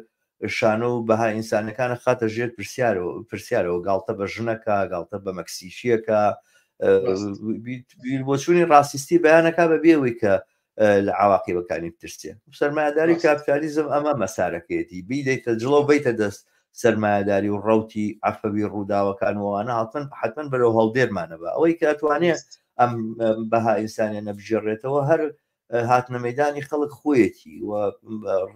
شانە و بەها ئینسانەکانە خاتە ژێر پرسیارەوە گاڵتە بە ژنەکە گاڵتە بە مەکسیشیەکە بۆچوونی ڕاستیستی بەیانەکە بە بێەوەی کە لە عواقبەکانی بترسێ سەرمایهداری کاپیتالیزم ئەمە مەسارەکەیەتی بیدەیتە جڵۆ بیتە دەست سەرمایهداری و ڕەوتی عەفەوی ڕووداوەکانەوەوانە حتمەن بەرەو هەڵدێرمانە بە ئەوەی کە ئەتوانێت ئەم بەها ئینسانیە نەبژێڕێتەوە هەر هاتنە مەیدانی خەڵک خۆیەتی و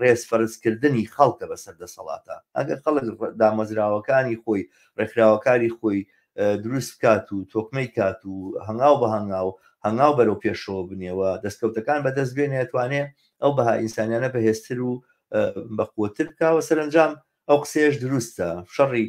ڕێز فەرزکردنی خەڵکە بەسەر دەسەڵاتە ئەگەر خەڵک دامەزراوەکانی خۆی ڕێکخراوەکانی خۆی دروست کات و تۆکمەی کات و هەنگاو بە هەنگاو بەرەو پێشەوە بنێەوە دەستکەوتەکان بەدەست بێنێ توانێت ئەو بەها ئینسانیانە بەهێزتر و بەقوتر بکاوە سەرنجام ئەو قسەیەش دروستە شەڕی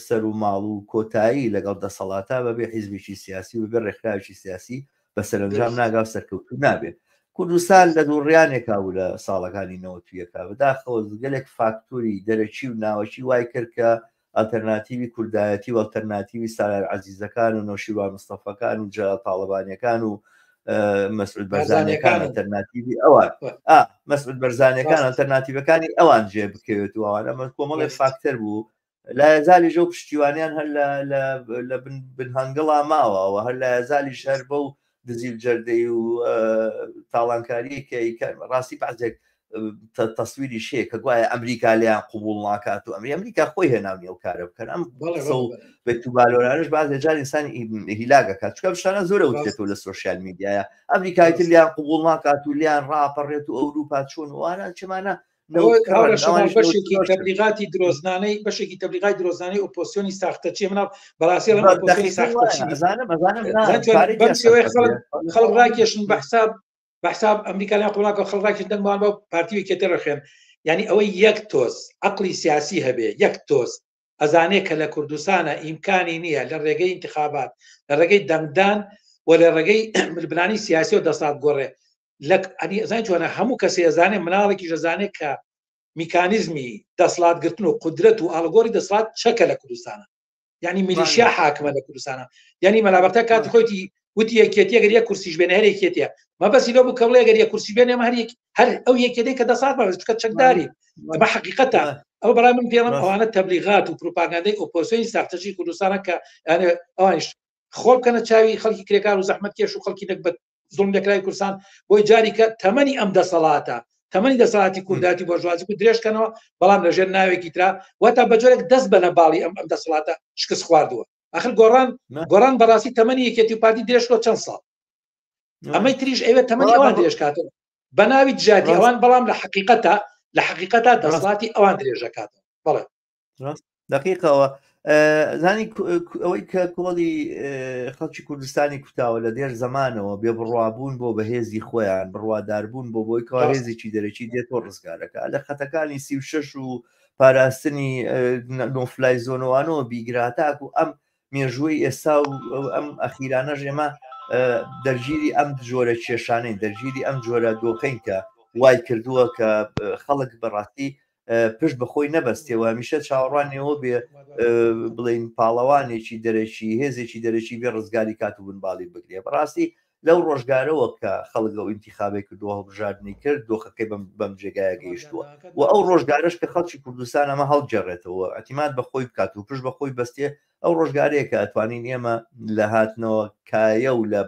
سەر و ماڵ و کۆتایی لەگەڵ دەسەڵاتە بەبێ حیزبێکی سیاسی و بێ ڕێکخراوێکی سیاسی بە سەرنجام ناگاو سەرکەوتو نابێت کوردستان لە دووڕیانێکا و لە ساڵەکانی نەوەتویەکە بەداخەوە گەلێک فاکتوری دەرەچی و ناوەچی وای کرد کە ئەلتەرناتیوی کوردایەتی و ئەلتەرناتیوی سالار عەزیزەکان و نەوشیروان مستەفەکان و جەلال تاڵبانیەکان و مەسعود بەرزانیەکان ئەلتەرناتیوی ئەوان مەسعود بەرزانیەکان ئەلتەرناتیڤەکانی ئەوان جێ بکەوێت و ئەوان ئەمە کۆمەڵێک فاکتەر بوو لە یازالی ژەو پشتیوانیان هەر لە بنهەنگڵا ماوەوە هەر لە یازالی شەر بە و دزیل جەردەی و تاڵانکاریەکە ڕاستی بەعزێک تەسویری شەیە کە گوایە ئەمریکا لیان قوبوڵ ناکات و ئەمریکا خۆی هێناونی ئەو کارە بکەن ئەم بێتوبالۆرانش باز جار ئینسانی هیلاگەکات چکە شتانە زۆرە وتێتەوە لە سۆشیال میدیایە ئەمریکایتر لیان قوبوڵ ناکات و لیان ڕاپەڕێت و ئەوروپا چۆن وانە چمانە بەشێکی تەبلیغاتی درۆزنانەی بەشێکی تەبلیغاتی درۆزنانەی ئۆپۆزیسیۆنی ساختەچی مناڵ بەڕاستی خەڵک ڕاکێشن بەحساب ئەمریکایان قوڵاکە خەڵڕاکی دەنگمان بە پارتیوی کێتە ڕخێن یعنی ئەوەی یەک تۆز عەقلی سیاسی هەبێ یەک تۆز ئەزانێت کە لە کوردستانە ئیمکانی نییە لە ڕێگەی انتخابات لە ڕێگەی دەنگدان و لە ڕێگەی ملبلانی سیاسی و دەسات گۆڕێ زانانی جوانە هەموو کەسی ئەزانێ مناڵێکی ژەزانێت کە میکانیزمی دەسڵاتگرتن و قدرەت و ئاڵگۆڕی دەسڵات چەکە لە کوردستانە یعنی میلیشیا حاکمە لە کوردستانە یعنی مەلابەرتە کاتی خۆیتی وتی یەکێتی ئەگەر یەک کورسیش بێنە هەر یەکێتیە مەبەستی لەو بوو کە بڵێ ئەگەر یەک کورسی بێنێ هەر ئەو یەکێتەی کە دەسات بە چکە چەکداری ئەمە حەقیقەتە ئەو بەڵام من پێڵم ئەوانە تەبلیغات و پروپاگاندەی ئۆپۆزیسیۆنی ساختەچی کوردستانە کە ئەوانیش خۆڵ بکەنە چاوی خەڵکی کرێکار و زەحمەت کێش و خەڵکی نەک بە زوڵم لەکرای کوردستان بۆی جاری کە تەمەنی ئەم دەسەڵاتە تەمەنی دەسەڵاتی کورداتی بۆژوازی و درێژکەنەوە بەڵام لەژێر ناوێکی ترا واتە بەجۆرێک دەست بە نەباڵی ئەم دەسەڵاتە شکست خواردووە آخر گۆڕان بەڕاستی تەمەنی یەکێتی و پارتی درێژکەوە چەند ساڵ ئەمەی تریش ئەوێت تەمەنی ئەوان درێژکاتەوە بە ناوی جاتی ئەوان بەڵام لە حقیقەتە دەسەڵاتی ئەوان درێژەکاتەوە بەڵێ دقیقەوە زانی ئەوەی کە کۆڵی خەڵکی کوردستانی کوتاوە لە دێر زەمانەوە بێ بڕوابوون بۆ بەهێزی خۆیان بڕواداربوون بۆ بۆی کارێزێکی دەرەکی دێتۆ ڕزگارەکە لە خەتەکانی 36 و پاراستنی نۆفلای زۆنەوانەوە بیگراتاک و ئەم مێژووی ئێستا و ئەم ئەخیرانە ژێمە دەرگیری ئەم جۆرە کێشانەی دەرگیری ئەم جۆرە دۆخەین کە وای کردووە کە خەڵک بەڕاستی پشت بەخۆی نەبەستێەوە میشە چاوەڕوانیەوە بێ بڵین پاڵەوانێکی دەرەکی هێزێکی دەرەکی بێ ڕزگاری کات و بنباڵی بگرێ بەڕاستی لەو ڕۆژگارەوە کە خەڵک ئەو ئینتیخابێک کردووە هەڵبژاردننی کرد دۆخەکەی بەم جێگایە گەیشتووە و ئەو ڕۆژگارش کە خەڵکی کوردستان ئەمە هەڵجێڕێتەوە ئەتیمات بەخۆی بکات و پشت بەخۆی بەستێ ئەو ڕۆژگارەیە کە ئەتوانین ئێمە لە هاتنەوە کایە و لە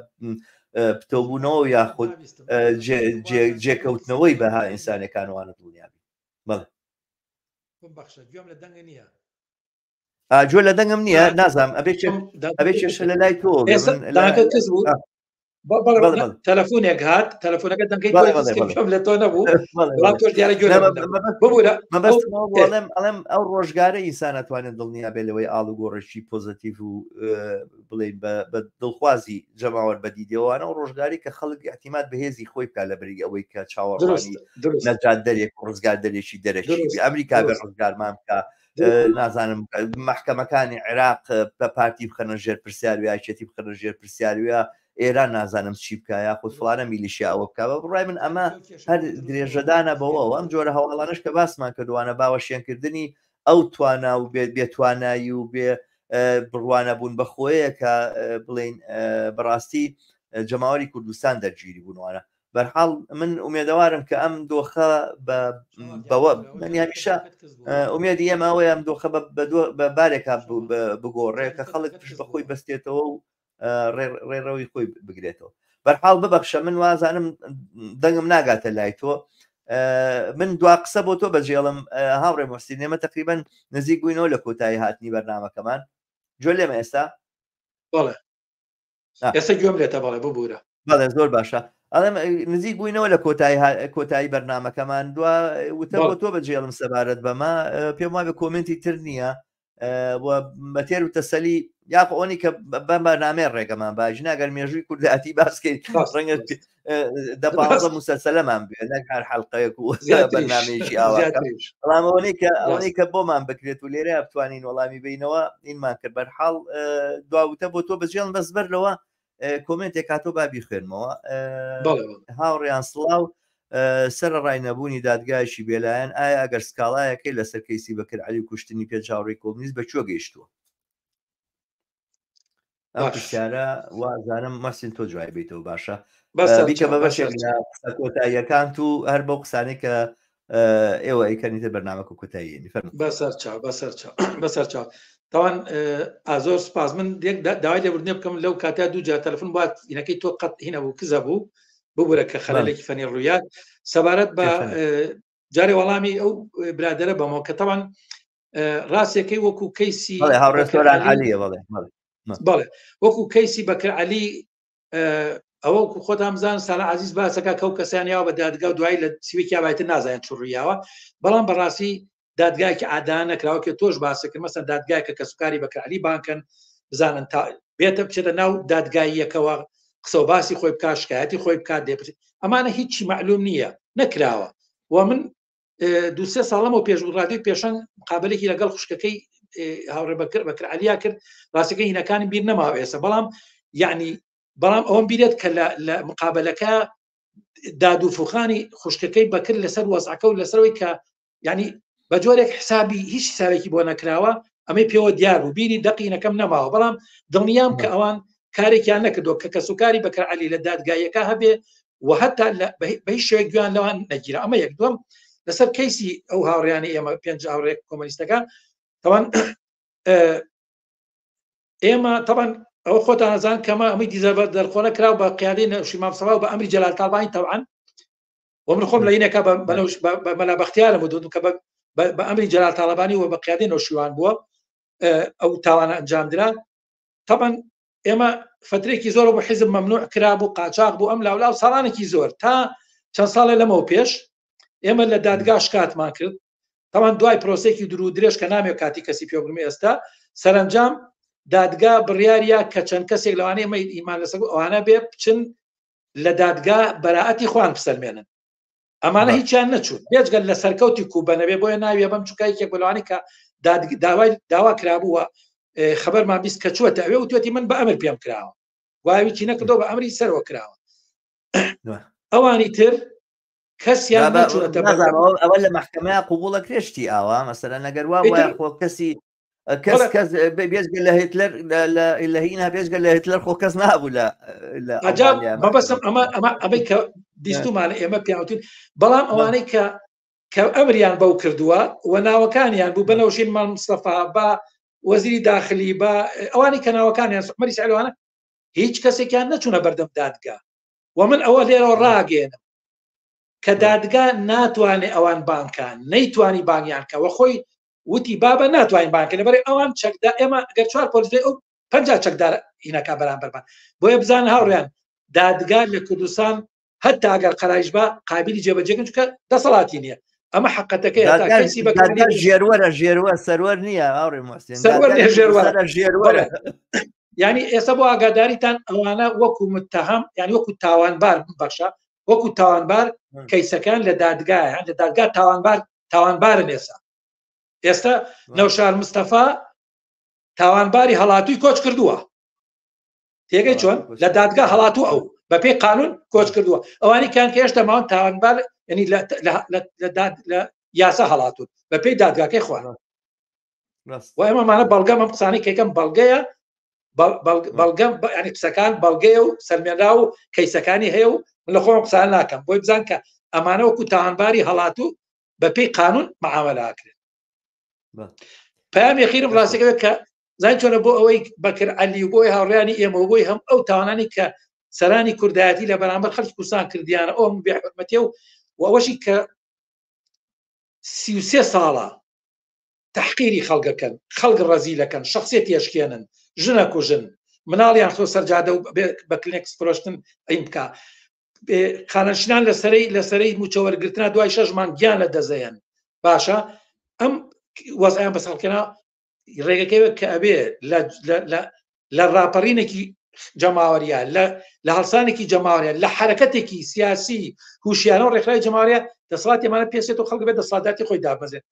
پتۆبوونەوە یاخود جێکەوتنەوەی بەها ئینسانەکانوانە دنیابی بەڵێ بخشە گوێم لە دەنگە نییە جۆ لە دەنگم نییە نازانم ئەبێ کێشە لە لای تۆ کەس بوو تەلەفۆنێک هات تەلەفۆنەکە دەنگەی لە تۆ نەبوو تۆش دیارە گوێ ئەڵێم ئەو ڕۆژگارە ئینسان ئەتوانێت دڵنیا بێ لەوەی ئاڵ و گۆڕشی پۆزتیڤ و بڵێن بە دڵخوازی جەماوەەر بەدیدەوەوانە و ڕۆژگاری کە خەڵک احتیمات بەهێزی خۆی بکات لە بەری ئەوەی کە چاوەڕوانی نەجات دەرێک ڕزگار دەرێکی دەرەکی ئەمریکا بە ڕزگارمان بکە نازانم محکەمەکانی عێراق بە پارتی بخەنە ژێر پرسیاروی ئاچێتی بخەنە ژێر پرسیارویە ئێران نازانم چی بکە یا خودت فڵانە میلیشیا ئەوە بکە بە بڕای من ئەمە هەر درێژەدانە بەوە ئەم جۆرە هەواڵانش کە باسمان کردوانە باوەشێنکردنی ئەو توانا و بێتوانایی و بێ بڕوانە بوون بەخۆیە کە بڵین بەڕاستی جەماوەری کوردستان دەرگیری بوونوانە بەرحاڵ من ئومێدەوارم کە ئەم دۆخە بەوە منی هەمیشە ئومێدی ئێمەوەی ئەم دۆخە بە بارێکا بگۆڕێ کە خەڵک پشت بەخۆی بەستێتەوە و ڕێڕەوەی خۆی بگرێتەوە بەرحاڵ ببەخشە من وازانم دەنگم ناگاتە لای تۆ من دوا قسە بۆ تۆ بەجێڵم هاوڕێ مۆستی نێمە تقریبەن نزیک بووینەوە لە کۆتایی هاتنی بەرنامەکەمان جۆ لێمە ئێستا ئێستا گوێم لێتە بەڵێ ببوورە بەڵێ زۆر باشە ئەڵێم نزیک بووینەوە لە کۆتایی بەرنامەکەمان دووە وتە بۆ تۆ بەجێڵم سەبارەت بەمە پێم وایە بە کۆمنتی تر نییە بە تێر و تەسەلی یاخۆنی کە بەم بەرنامەی ڕێگەمان باش ناگەر مێژووی کورداتی باسکەیت ڕەنگە دەپازە موسەسەلەمان بێ نەک هەر حەڵقەیەک و بەرنامەیەکی ئەوانەی کە بۆمان بکرێت و لێرە بتوانین وەڵامی بینەوە ئینمان کرد بەرحاڵ دواوتە بۆ تۆ بەجێڵم بەس بەرلەوە کۆمنتێک کاتۆ بابی خوێنمەوە هاوڕێیان سڵاو سەرڕای نەبوونی دادگایشی بێلایەن ئایا ئەگەر سکاڵایەکەی لەسەر کەیسی بەکرد علی و کوشتنی پێچاوڕێی کۆمونیست بەکوێ گەیشتووە ئەم پرسیارە وازانم مەسین تۆ جوای بیتەوە باشە بیکە بە بەشێک قسە کۆتاییەکان و هەر بەو قسانەی کە ئێوە ئەیکەنیتە بەرنامەکە کۆتاییێنی بەسەر چاو تاوان ئازۆر سپاس من داوای لێبوردنێ بکەم لەو کاتا دوو جار تەلەفۆن بات هینەکەی تۆ قەت هینە بوو کزە بوو ببوورە کە خەلەلێکی فەنی ڕوویات سەبارەت بە جارێ وەڵامی ئەو برادەرە بەمەوە کە تاوان ڕاستیەکەی وەکو کەیسی بەڵێ وەکو کەیسی بەکر عەلی ئەوە خۆتامزان ساڵە عزیز باسەکە کەو کەسانیاوە بە دادگا و دوایی لە سوێکی بایتر نازانێت چڕویاوە بەڵام بەڕاستی دادگایکی ئادان نەکراوە کە تۆش باسەکە مەسەن دادگایکە کە سوکاری بەکر عەلی بانکەن بزانن تا بێتە بچێتە ناو دادگاییەکەوە قسە و باسی خۆی بکات شکایەتی خۆی بکات دێپرسێت ئەمانە هیچی معلوم نییە نەکراوە و من دوسێ ساڵەمە و پێشبڕادی پێشەنگ مقابلێکی لەگەڵ خوشکەکەی هاوڕێ بەکر عەلیا کرد ڕاستەکە هینەکانی بیر نەماوە ئێستا بەڵام ئەوەم بیرێت کە لە مقابلەکە دادوفوخانی خوشکەکەی بەکرد لەسەر وەزعەکە و لەسەرەوەی کە یعنی بە جۆرێک حسابی هیچ حسابێکی بۆ نەکراوە ئەمەی پێوە دیار و بیری دەقینەکەم نەماوە بەڵام دڵنیام کە ئەوان کارێکیان نەکردو کە کەسوکاری بەکر عەلی لە دادگایەکە هەبێ و هەتا بە هیچ شوێک گویان لەوان نەگیرە ئەمە یەک دوم لەسەر کەیسی ئەو هاوڕیانی ئێمە پێنج هاوڕێک کۆمۆنیستەکە تەوان ئێمە تەوان ئەو خۆتان نەزان کەمە ئەمەی دیزە دەرخۆنە کراو بە قیادەی نەوشیمام سەوا و بە ئەمری جەلال تاڵبانی تەوعان و من خۆم لە یینەکە بە مەلا بەختیارە بوو کە بە ئەمری جەلال تاڵبانی و بە قیادەی نەوشیوان بووە ئەو تاوانە ئەنجامدرا طبعا ئێمە فترێکی زۆر بۆ حیزب مەمنوع کرابوو قاچاق بوو ئەم لاولاو ساڵانێکی زۆر تا چەند ساڵێ لەمەوە پێش ئێمە لە دادگا شکاتمان کرد طبعا دوای پرۆسێکی درو درێژ کە نامێ کاتی کەسی پێبرمی ئێستا سەرنجام دادگا بڕیاریە کە چەند کەسێک لەوانەیە ئەمە ئیمان لەسەر ئەوانە بێ بچن لە دادگا بەراعەتی خوان بسەلمێنن ئەمانە هیچیان نەچوون بێجگەل لە سەرکەوتی کوبە نەبێ بۆیە ناویە بەم چووکایەکێک بەلوانی کە داوا کرابووە خبرمان بیست کە چووەتە ئەوێ و توێتی من بە ئەمر پێم کراوە واویی نەکردەوە بە ئەمری سەرەوە کراوە ئەوانی تر کەسیان نەچوونەتە ئەوە لە مەحکەمەیە قوبوڵە کرێشتی ئاوا مەسەلەن ئەگەر وا وایە خۆ کەسی کەس بێزگە لە هیتلەر لە هینا بێزگە لە هیتلەر خۆ کەس نابوو لە عجاب مەبەستم ئەمەی کە بیستمانە ئێمە پیاوتین بەڵام ئەوانەی کە ئەمریان بەو کردووە و ناوەکانیان بوو بەنەوشین ماڵ مستەفا بە وەزیری داخلی بە ئەوانی کە ناوەکانیان عومەری سعیدوانە هیچ کەسێکیان نەچوونە بەردەم دادگا و من ئەوە لێرەوە ڕاگەێنم کە دادگا ناتوانێت ئەوان بانکان نەیتوانی بانیان کە وە خۆی وتی بابە ناتوانین بانکە لەبەر ئەوان چەکدا ئێمە گەر 4 پۆلیسی ئەو 50 چەکدار هینەکە بەرامبەرمان بۆیە بزان هاوڕیان دادگار لە کوردستان هەتا ئەگەر قەرایش بە قابلی جێبەجێکن چکە دەسەڵاتی نییە ئەمە حقەتەکەی کەسی بەکاری ژێروەرە سەرەر نییە ئاڕێ موسین ژێروەرە ینی ئێستا بۆ ئاگاداریتان ئەوانە وەکو متتەهم ینی وەکو تاوانبار بەخشە وەکو تاوانبار کەیسەکان لە دادگایە لە دادگا تاوانبارن ئێستا نەوشار مستەفا تاوانباری هەڵاتووی کۆچ کردووە تێگەی چۆن لە دادگا هەڵاتوو ئەو بە پێی قانون کۆچ کردووە ئەوانی کان کە هێشتا ماوەن تاوانبار ینی لە یاسا هەڵاتون بە پێی دادگاکەی خوارد و ئێمەمانە بەڵگەم ئەم قسانەی کەکەم بەڵگەیە بەڵگەم ینی قسەکان بەڵگەیە و سەرمێنرا و کەیسەکانی هەیە و من لە خۆم قسان ناکەم بۆی بزان کە ئەمانە وەکو تاوانباری هەڵاتوو بە پێی قانون معاملەکرێت پەیام یەخینم ڕاستەکەوێت کە زای چۆنە بۆ ئەوەی بەکر عەلی و بۆی هاوڕیانی ئێمە بۆی هەم ئەو تاوانانی کە سەرانی کوردایەتی لە بەرامبەر خەڵکی کوردستان کردیانە ئەو بێحورمەتیە و ئەوەشی کە 33 ساڵە تحقیری خەڵکەکەن خەڵک ڕەزیلەکەن شخصیەتی ئەشکێنن ژنە کوژن مناڵیان خۆ سەرجادە و بە کلینێکس فرۆشتن ئەیم بکە خانەشینان لەسەرەی موچەوەرگرتنا دوای 6 مانگ گیان لە دەزەیەن باشە ئەم وەزعیان بەسەڵکەنا ڕێگەکەوێت کە ئەبێ لە ڕاپەڕینێکی جەماوەریە لە هەڵسانێکی جەماوەریە لە حرەکەتێکی سیاسی هوشیانە و ڕێکخراوی جەماوەریە دەسەڵات ئێمانە پێسێت و خەڵک بێت دەسەڵاتداتی خۆی دابەزێت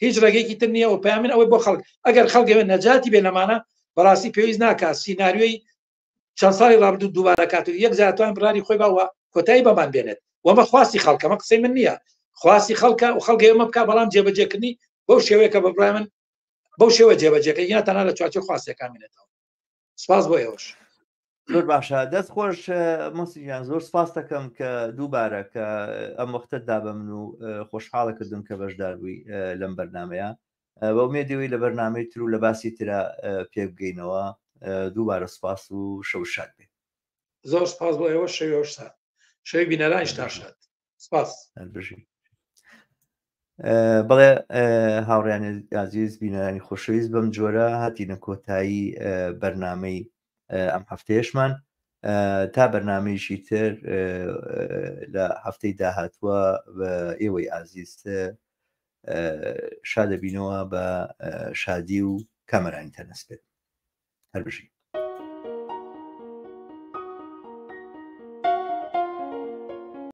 هیچ ڕێگەیەکی تر نییە و پەیامن ئەوەی بۆ خەڵک ئەگەر خەڵکەوێت نەجاتی بێ لەمانە بەڕاستی پێویست ناکات سیناریۆی چەند ساڵی ڕابردوو دووبارە کات و یەک زارتوان بڕاری خۆی باوە کۆتایی بەمان بێنێت وەمە خواستی خەڵکەمە قسەی من نییە خواستی خەڵکە و خەڵکی ئێمە بکە بەڵام جێبەجێکردنی بەو شێوەیە کە بەبڕای من بەو شێوە جێبەجێکە یا تەنها لە چوارچێ خواستیەکان بێنێتەوە سپاس بۆ ئێوەش زۆر باشە دەست خۆش مۆسییان زۆر سپاس دەکەم کە دووبارە کە ئەم وەختت دا بە من و خۆشحاڵە کردم کە بەشدار بووی لەم بەرنمەیە بە ئومێدیەوەی لە بەرنامەی تر و لە باسی ترە پێ بگەینەوە دووبارە سپاس و شەو شاد بێت زۆر سپاس بۆ ئێوە شەوێشتا شەوی بینەرانیش تا شاد سپاس بەڵێ هاوڕیان عزیز بینەرانی خۆشەویست بەم جۆرە هاتینە کۆتایی بەرنامەی ئەم هەفتەیەشمان تا بەرنامەیەشی تر لە هەفتەی داهاتووە بە ئێوەی ئازیز شادەبینەوە بە شادی و کامەرانی تەنەسبێت هەر بژین